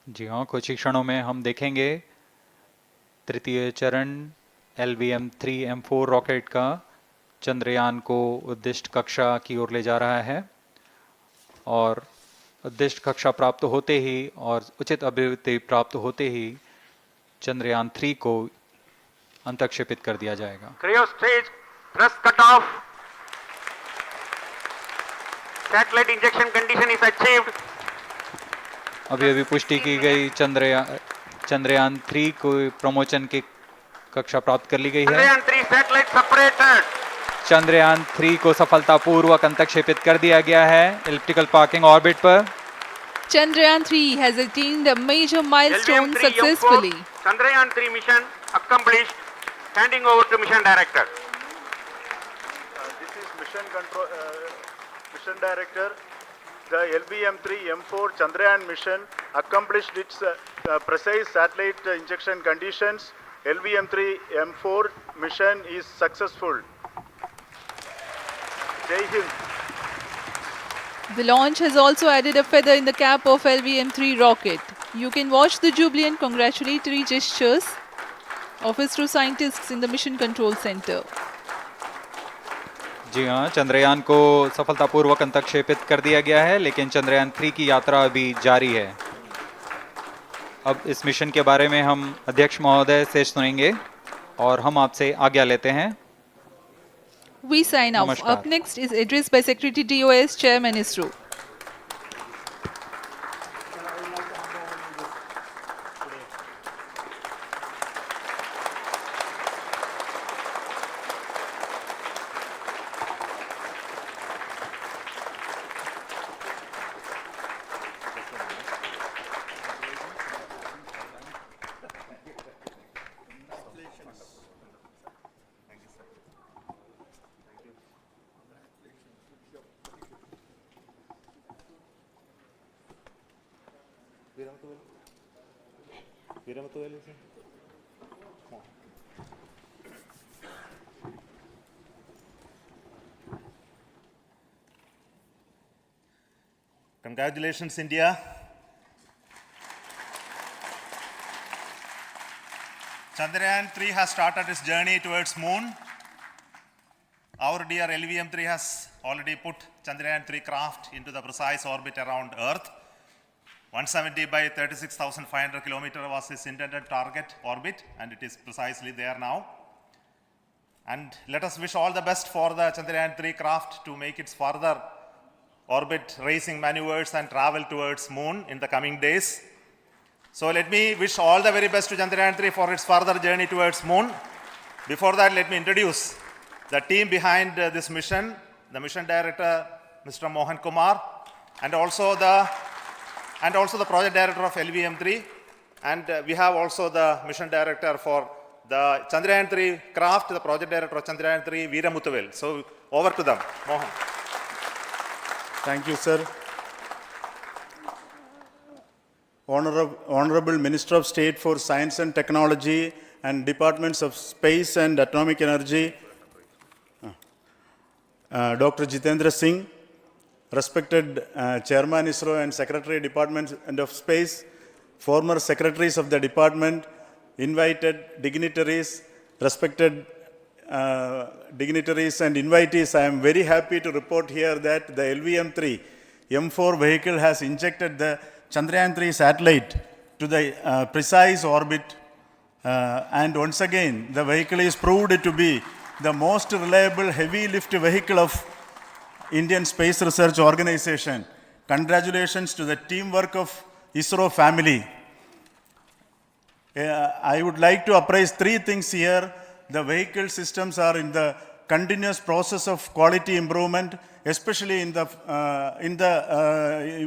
जी हाँ, कुछ ही क्षणों में हम देखेंगे तृतीय चरण LVM-3 M4 रॉकेट का चंद्रयान को उद्दिष्ट कक्षा की ओर ले जा रहा है और उद्दिष्ट कक्षा प्राप्त होते ही और उचित अभिवृद्धि प्राप्त होते ही चंद्रयान 3 को अंतक्षेपित कर दिया जाएगा। Cryo stage thrust cutoff. Satellite injection condition is achieved. अभी अभी पुष्टि की गई चंद्रयान 3 को प्रमोचन की कक्षा प्राप्त कर ली गई है। Chandrayaan 3 satellite separated. चंद्रयान 3 को सफलतापूर्वक अंतक्षेपित कर दिया गया है elliptical parking orbit पर। Chandrayaan 3 has attained a major milestone successfully. Chandrayaan 3 mission accomplished. Handing over to mission director. This is mission director. The LVM-3 M4 Chandrayaan mission accomplished its precise satellite injection conditions. LVM-3 M4 mission is successful. Jai Hind. The launch has also added a feather in the cap of LVM-3 rocket. You can watch the jubilant congratulatory gestures of ISRO scientists in the Mission Control Center. जी हाँ, चंद्रयान को सफलतापूर्वक अंतक्षेपित कर दिया गया है, लेकिन चंद्रयान 3 की यात्रा अभी जारी है। अब इस मिशन के बारे में हम अध्यक्ष महोदय से सुनेंगे और हम आपसे आज्ञा लेते हैं। We sign off. नमस्कार। Up next is address by Secretary DOS, Chairman ISRO. Congratulations, India. Chandrayaan 3 has started its journey towards moon. Our dear LVM-3 has already put Chandrayaan 3 craft into the precise orbit around Earth. 170 by 36,500 kilometers was its intended target orbit, and it is precisely there now. And let us wish all the best for the Chandrayaan 3 craft to make its further orbit racing maneuvers and travel towards moon in the coming days. So let me wish all the very best to Chandrayaan 3 for its further journey towards moon. Before that, let me introduce the team behind this mission, the mission director, Mr. Mohan Kumar, and also the project director of LVM-3, and we have also the mission director for the Chandrayaan 3 craft, the project director of Chandrayaan 3, Veera Muthuvel. So over to them, Mohan. Thank you, sir. Honorable Minister of State for Science and Technology and Departments of Space and Atomic Energy, Dr. Jitendra Singh, respected Chairman ISRO and Secretary Department of Space, former secretaries of the department, invited dignitaries, respected dignitaries and invitees, I am very happy to report here that the LVM-3 M4 vehicle has injected the Chandrayaan 3 satellite to the precise orbit, and once again the vehicle is proved to be the most reliable heavy lift vehicle of Indian Space Research Organization. Congratulations to the teamwork of ISRO family. I would like to appraise three things here. The vehicle systems are in the continuous process of quality improvement, especially in the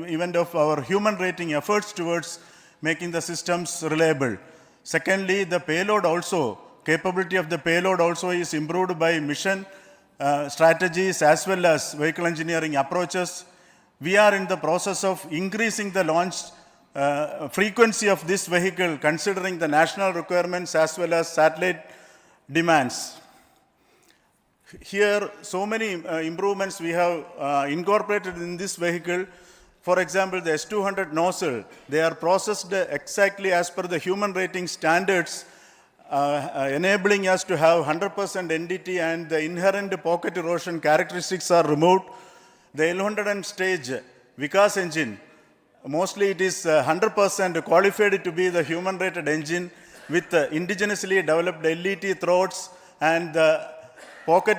event of our human rating efforts towards making the systems reliable. Secondly, the payload also, capability of the payload also is improved by mission strategies as well as vehicle engineering approaches. We are in the process of increasing the launch frequency of this vehicle considering the national requirements as well as satellite demands. Here, so many improvements we have incorporated in this vehicle. For example, the S200 nozzle, they are processed exactly as per the human rating standards, enabling us to have 100% NDT, and the inherent pocket erosion characteristics are removed. The L100 stage Vikas engine, mostly it is 100% qualified to be the human rated engine with indigenously developed LET throats, and the pocket,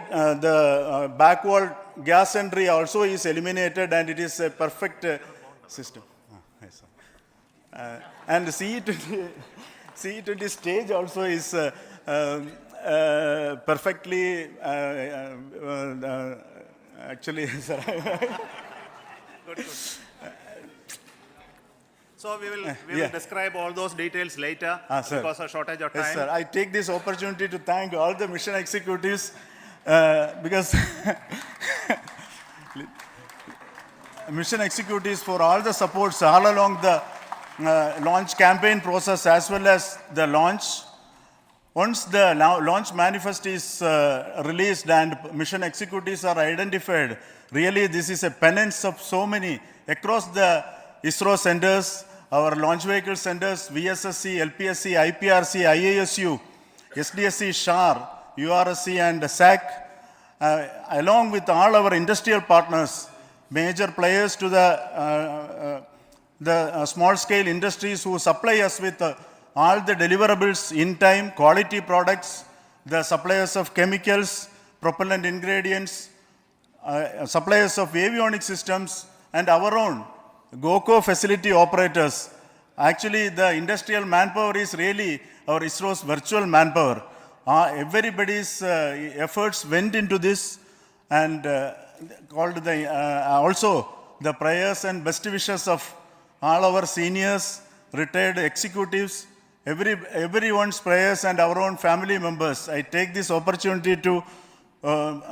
back wall gas entry also is eliminated, and it is a perfect system. Yes, and CE20 stage also is perfectly, actually, sir. Good. So we will describe all those details later because of shortage of time. Yes, sir. I take this opportunity to thank all the mission executives because mission executives for all the supports all along the launch campaign process as well as the launch. Once the launch manifest is released and mission executives are identified, really this is a penance of so many across the ISRO centers, our launch vehicle centers, VSSC, LPSC, IPRC, IASU, SDSC, SHAR, URSC and SAC, along with all our industrial partners, major players to the small-scale industries who supply us with all the deliverables in time, quality products, the suppliers of chemicals, propellant ingredients, suppliers of avionics systems, and our own GOCO facility operators. Actually, the industrial manpower is really our ISRO's virtual manpower. Everybody's efforts went into this, and also the prayers and best wishes of all our seniors, retired executives, everyone's prayers and our own family members. I take this opportunity to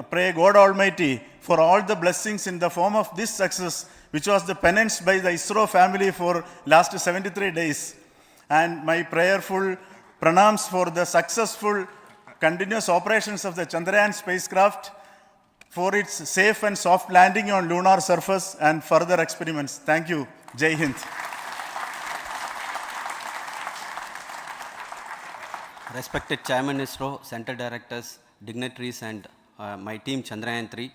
pray God Almighty for all the blessings in the form of this success, which was the penance by the ISRO family for last 73 days. And my prayerful pranams for the successful continuous operations of the Chandrayaan spacecraft, for its safe and soft landing on lunar surface and further experiments. Thank you. Jai Hind. Respected Chairman ISRO, Center Directors, dignitaries and my team Chandrayaan 3,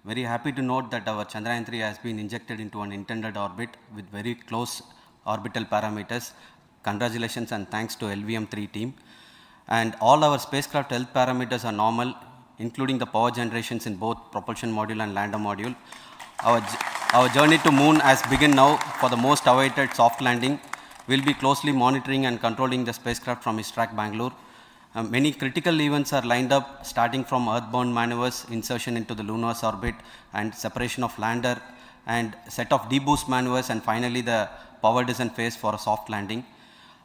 very happy to note that our Chandrayaan 3 has been injected into an intended orbit with very close orbital parameters. Congratulations and thanks to LVM-3 team. And all our spacecraft health parameters are normal, including the power generations in both propulsion module and lander module. Our journey to moon has begun now for the most awaited soft landing. We'll be closely monitoring and controlling the spacecraft from ISRAC Bangalore. Many critical events are lined up, starting from earthbound maneuvers, insertion into the lunar orbit, and separation of lander, and set of deboost maneuvers, and finally the power descent phase for a soft landing.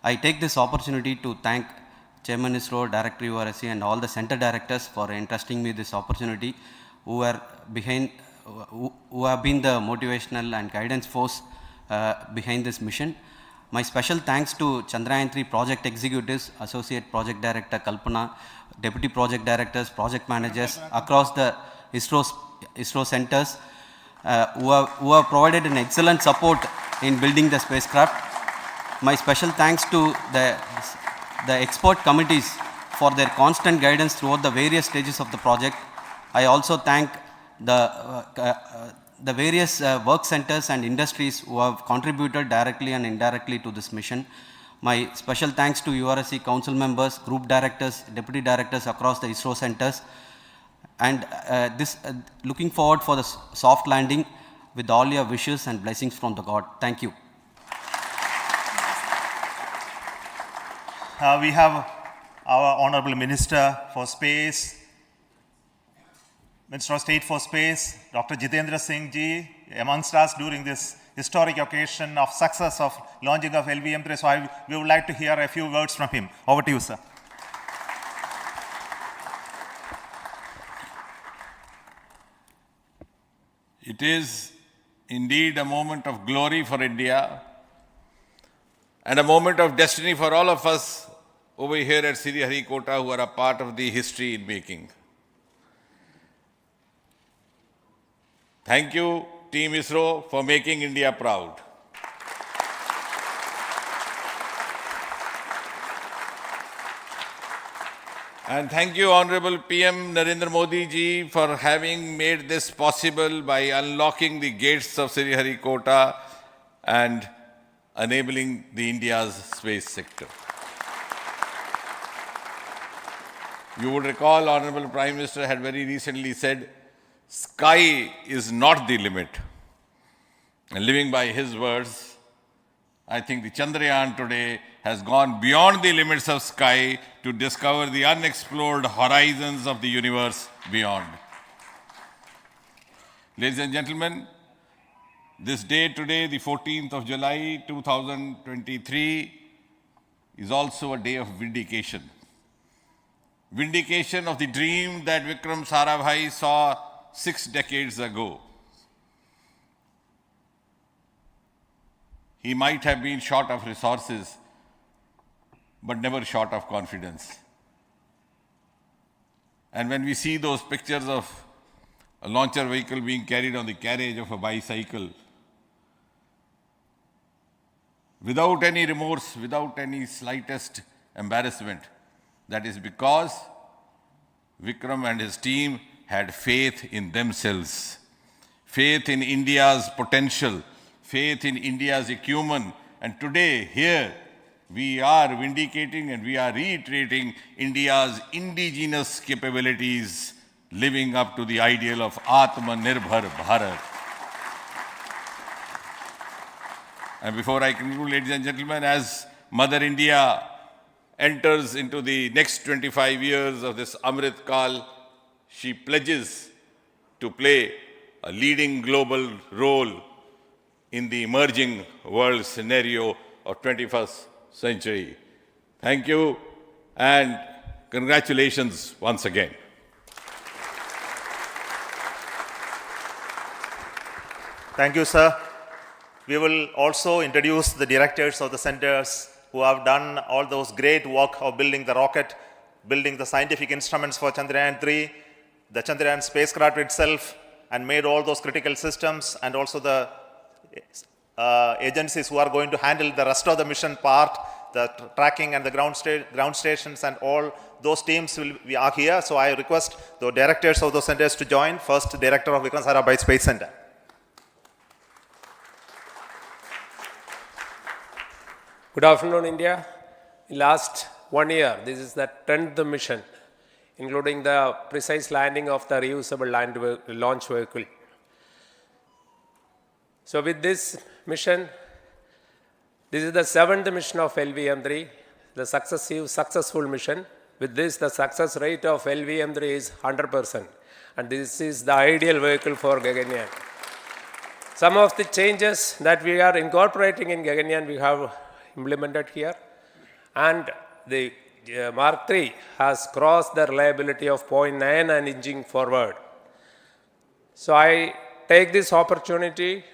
I take this opportunity to thank Chairman ISRO, Director URSC, and all the center directors for entrusting me this opportunity, who have been the motivational and guidance force behind this mission. My special thanks to Chandrayaan 3 project executives, Associate Project Director Kalpana, Deputy Project Directors, Project Managers across the ISRO centers who have provided an excellent support in building the spacecraft. My special thanks to the expert committees for their constant guidance throughout the various stages of the project. I also thank the various work centers and industries who have contributed directly and indirectly to this mission. My special thanks to URSC council members, group directors, deputy directors across the ISRO centers, and looking forward for the soft landing with all your wishes and blessings from the God. Thank you. we have our Honorable Minister for Space, Minister of State for Space, Dr. Jitendra Singh ji, amongst us during this historic occasion of success of launching of LVM-3. So we would like to hear a few words from him. Over to you, sir. It is indeed a moment of glory for India and a moment of destiny for all of us over here at Sriharikota who are a part of the history in making. Thank you, Team ISRO, for making India proud. And thank you, Honorable PM Narendra Modi ji, for having made this possible by unlocking the gates of Sriharikota and enabling the India's space sector. You would recall, Honorable Prime Minister had very recently said, sky is not the limit. And living by his words, I think the Chandrayaan today has gone beyond the limits of sky to discover the unexplored horizons of the universe beyond. Ladies and gentlemen, this day today, the 14th of July 2023, is also a day of vindication. Vindication of the dream that Vikram Sarabhai saw 6 decades ago. He might have been short of resources, but never short of confidence. And when we see those pictures of a launcher vehicle being carried on the carriage of a bicycle, without any remorse, without any slightest embarrassment, that is because Vikram and his team had faith in themselves, faith in India's potential, faith in India's acumen. And today, here, we are vindicating and we are reiterating India's indigenous capabilities, living up to the ideal of Atmanirbhar Bharat. And before I conclude, ladies and gentlemen, as Mother India enters into the next 25 years of this Amrit Kal, she pledges to play a leading global role in the emerging world scenario of 21st century. Thank you and congratulations once again. Thank you, sir. We will also introduce the directors of the centers who have done all those great work of building the rocket, building the scientific instruments for Chandrayaan-3, the Chandrayaan spacecraft itself, and made all those critical systems, and also the agencies who are going to handle the rest of the mission part, the tracking and the ground stations, and all those teams are here. So I request the directors of those centers to join. First, Director of Vikram Sarabhai Space Center. Good afternoon, India. In last 1 year, this is the 10th mission, including the precise landing of the reusable launch vehicle. So with this mission, this is the 7th mission of LVM-3, the successful mission. With this, the success rate of LVM-3 is 100%. And this is the ideal vehicle for Gaganyaan. Some of the changes that we are incorporating in Gaganyaan, we have implemented here. And the Mark III has crossed the reliability of 0.9 and inching forward. So I take this opportunity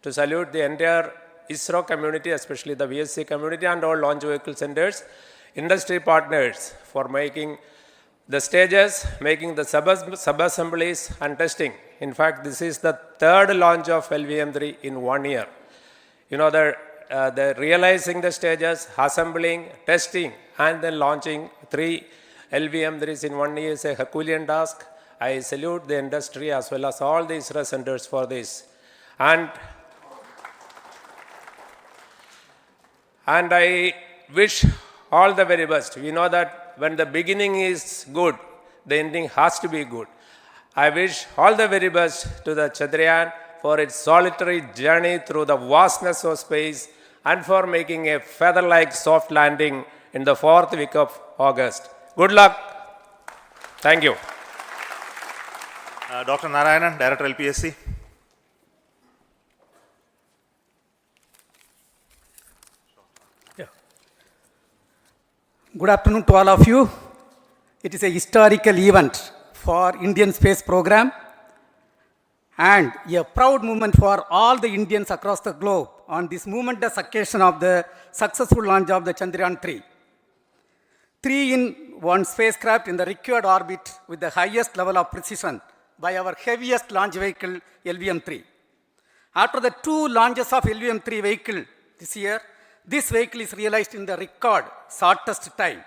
to salute the entire ISRO community, especially the VSC community and all launch vehicle centers, industry partners for making the stages, making the sub-assemblies and testing. In fact, this is the 3rd launch of LVM-3 in 1 year. You know, the realizing the stages, assembling, testing, and then launching 3 LVM-3s in 1 year is a Herculean task. I salute the industry as well as all the ISRO centers for this. And I wish all the very best. We know that when the beginning is good, the ending has to be good. I wish all the very best to the Chandrayaan for its solitary journey through the vastness of space and for making a feather-like soft landing in the 4th week of August. Good luck. Thank you. Dr. Narayanan, Director LPSC. Good afternoon to all of you. It is a historical event for Indian space program and a proud moment for all the Indians across the globe on this momentous occasion of the successful launch of the Chandrayaan 3. 3-in-1 spacecraft in the required orbit with the highest level of precision by our heaviest launch vehicle LVM-3. After the 2 launches of LVM-3 vehicle this year, this vehicle is realized in the record shortest time.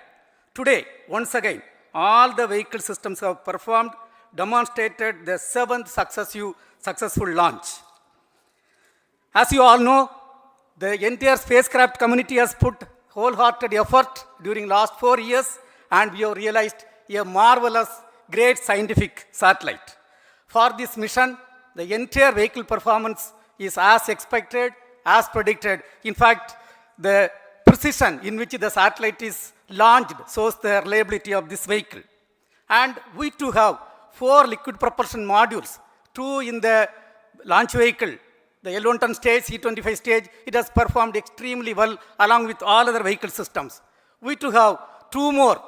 Today, once again, all the vehicle systems have performed, demonstrated the 7th successful launch. As you all know, the entire spacecraft community has put wholehearted effort during last 4 years, and we have realized a marvelous, great scientific satellite. For this mission, the entire vehicle performance is as expected, as predicted. In fact, the precision in which the satellite is launched shows the reliability of this vehicle. And we too have 4 liquid propulsion modules, 2 in the launch vehicle. The L110 stage, C25 stage, it has performed extremely well along with all other vehicle systems. We too have 2 more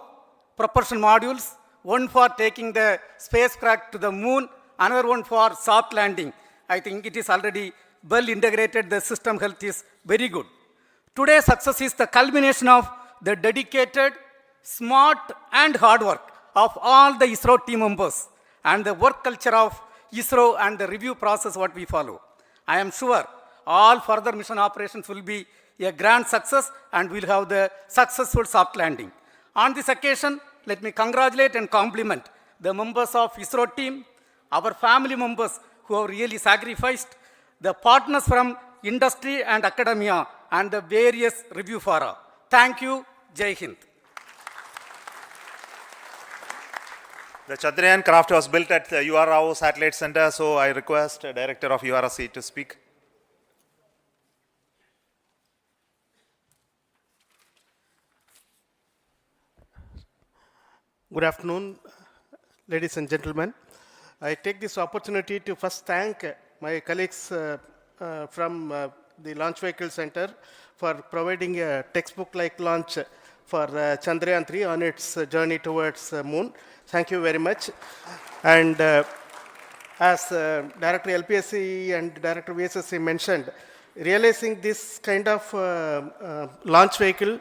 propulsion modules, one for taking the spacecraft to the moon, another one for soft landing. I think it is already well integrated, the system health is very good. Today's success is the culmination of the dedicated, smart and hard work of all the ISRO team members and the work culture of ISRO and the review process what we follow. I am sure all further mission operations will be a grand success and we'll have the successful soft landing. On this occasion, let me congratulate and compliment the members of ISRO team, our family members who have really sacrificed, the partners from industry and academia, and the various review fora. Thank you. Jai Hind. The Chandrayaan craft was built at the UR Rao Satellite Center, so I request the Director of URSC to speak. Good afternoon, ladies and gentlemen. I take this opportunity to first thank my colleagues from the Launch Vehicle Center for providing a textbook-like launch for Chandrayaan 3 on its journey towards moon. Thank you very much. And as Director LPSC and Director VSSC mentioned, realizing this kind of launch vehicle,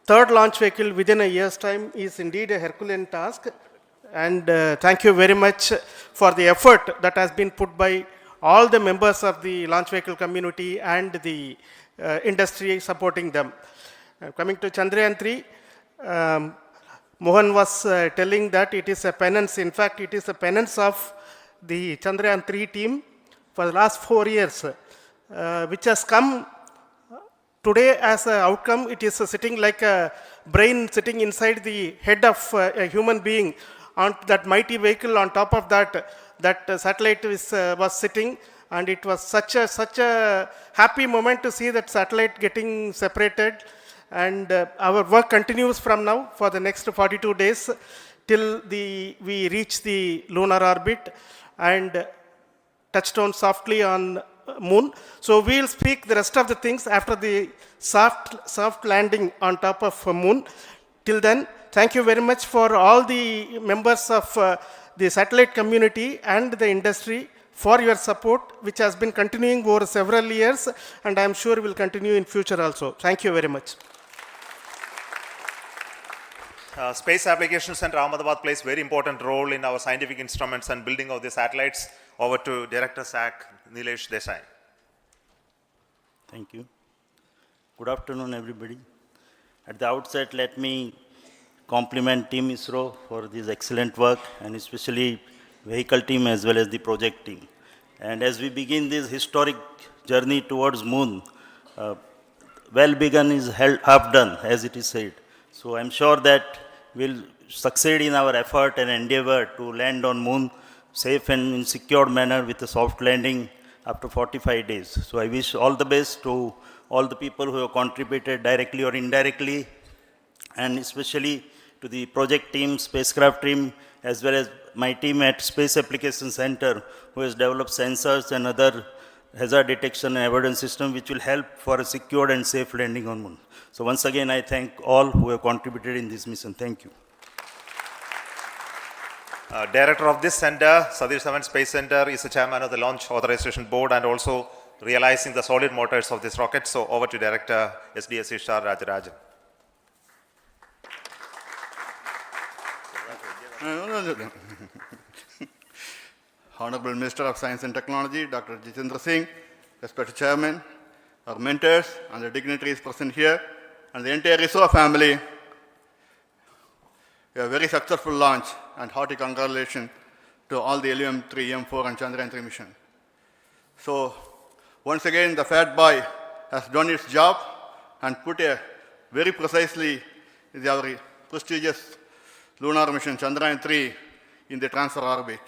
third launch vehicle within a year's time is indeed a Herculean task. And thank you very much for the effort that has been put by all the members of the launch vehicle community and the industry supporting them. Coming to Chandrayaan 3, Mohan was telling that it is a penance. In fact, it is a penance of the Chandrayaan 3 team for the last 4 years, which has come today as an outcome. It is sitting like a brain sitting inside the head of a human being on that mighty vehicle. On top of that, that satellite was sitting, and it was such a happy moment to see that satellite getting separated. And our work continues from now for the next 42 days till we reach the lunar orbit and touchdown softly on moon. So we'll speak the rest of the things after the soft landing on top of moon. Till then, thank you very much for all the members of the satellite community and the industry for your support, which has been continuing over several years, and I am sure will continue in future also. Thank you very much. Space Applications Center Ahmedabad plays very important role in our scientific instruments and building of the satellites. Over to Director SAC, Nilesh Desai. Thank you. Good afternoon, everybody. At the outset, let me compliment Team ISRO for this excellent work, and especially vehicle team as well as the project team. And as we begin this historic journey towards moon, well begun is half done, as it is said. So I'm sure that we'll succeed in our effort and endeavor to land on moon safe and in secure manner with a soft landing after 45 days. So I wish all the best to all the people who have contributed directly or indirectly and especially to the project team, spacecraft team, as well as my team at Space Application Center, who has developed sensors and other hazard detection and avoidance system which will help for a secure and safe landing on Moon. So once again, I thank all who have contributed in this mission. Thank you. Director of this center, Satish Dhawan Space Center, is the chairman of the Launch Authorization Board and also realizing the solid motors of this rocket. So over to Director SDS Ishar Rajarajan. Honorable Minister of Science and Technology, Dr. Jitendra Singh, respected Chairman, our mentors and the dignitaries present here, and the entire ISRO family, a very successful launch and hearty congratulations to all the LVM-3, M4 and Chandrayaan-3 mission. So, once again, the fat boy has done its job and put a very precisely our prestigious lunar mission Chandrayaan-3 in the transfer orbit.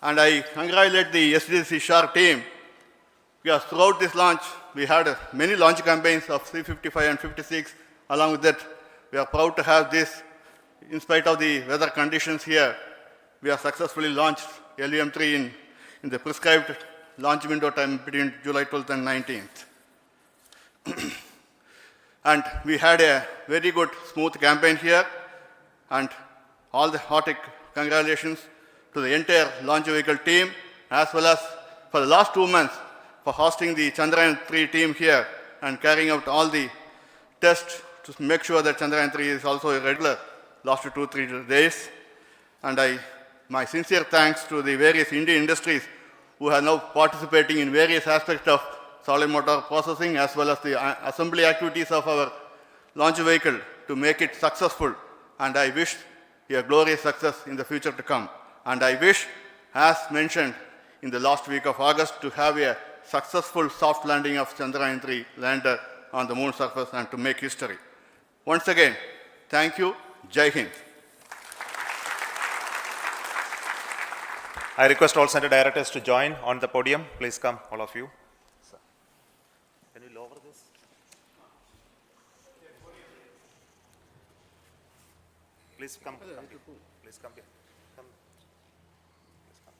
And I congratulate the SDS Ishar team because throughout this launch, we had many launch campaigns of C-55 and 56. Along with that, we are proud to have this. In spite of the weather conditions here, we have successfully launched LVM-3 in the prescribed launch window time between July 12th and 19th. And we had a very good, smooth campaign here, and all the hearty congratulations to the entire launch vehicle team, as well as for the last 2 months for hosting the Chandrayaan-3 team here and carrying out all the tests to make sure that Chandrayaan-3 is also a regular last 2-3 days. And my sincere thanks to the various Indian industries who are now participating in various aspects of solid motor processing as well as the assembly activities of our launch vehicle to make it successful. And I wish a glorious success in the future to come. And I wish, as mentioned in the last week of August, to have a successful soft landing of Chandrayaan-3 lander on the moon surface and to make history. Once again, thank you. Jai Hind. I request all center directors to join on the podium. Please come, all of you. Can you lower this? Please come. Please come here. Come. Please come.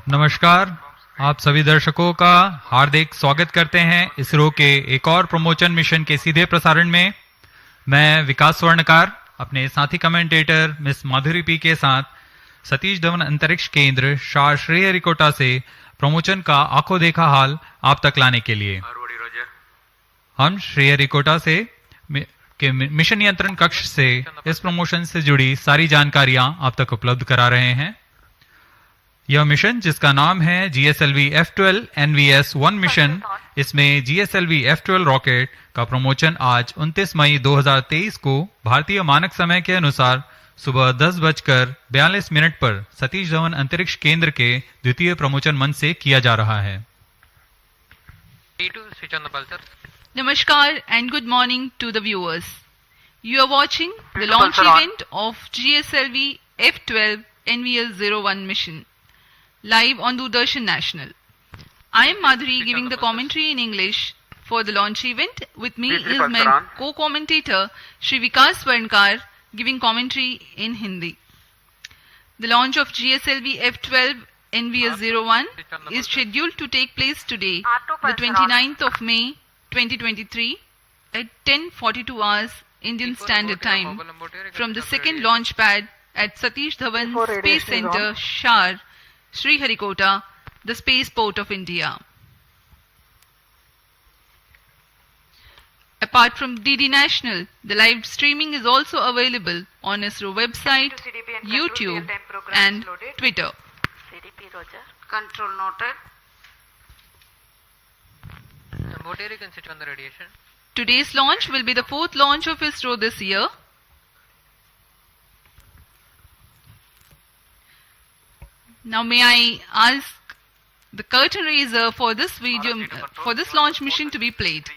नमस्कार, आप सभी दर्शकों का हार्दिक स्वागत करते हैं इसरो के एक और प्रमोशन मिशन के सीधे प्रसारण में। मैं विकास स्वर्णकार अपने साथी कमेंटेटर मिस माधुरी पी के साथ सतीश धवन अंतरिक्ष केंद्र शाह श्रीहरिकोटा से प्रमोशन का आंखों देखा हाल आप तक लाने के लिए हम श्रीहरिकोटा से के मिशन नियंत्रण कक्ष से इस प्रमोशन से जुड़ी सारी जानकारियां आप तक उपलब्ध करा रहे हैं। यह मिशन जिसका नाम है GSLV F12 NVS-1 मिशन, इसमें GSLV F12 रॉकेट का प्रमोशन आज 29 मई 2023 को भारतीय मानक समय के अनुसार सुबह 10:42 पर सतीश धवन अंतरिक्ष केंद्र के द्वितीय प्रमोशन मंच से किया जा रहा है। Namaskar and good morning to the viewers. You are watching the launch event of GSLV F12 NVS-01 mission live on Doordarshan National. I am Madhuri giving the commentary in English for the launch event. With me is my co-commentator Shri Vikas Swarnkar giving commentary in Hindi. The launch of GSLV F12 NVS-01 is scheduled to take place today, the 29th of May 2023 at 10:42 hours Indian Standard Time from the second launch pad at Satish Dhawan Space Center, Shar, Sriharikota, the spaceport of India. Apart from DD National, the live streaming is also available on ISRO website, YouTube and Twitter. Control noted. Motor can switch on the radiation. Today's launch will be the fourth launch of ISRO this year. Now may I ask the curtain raiser for this video, for this launch mission to be played.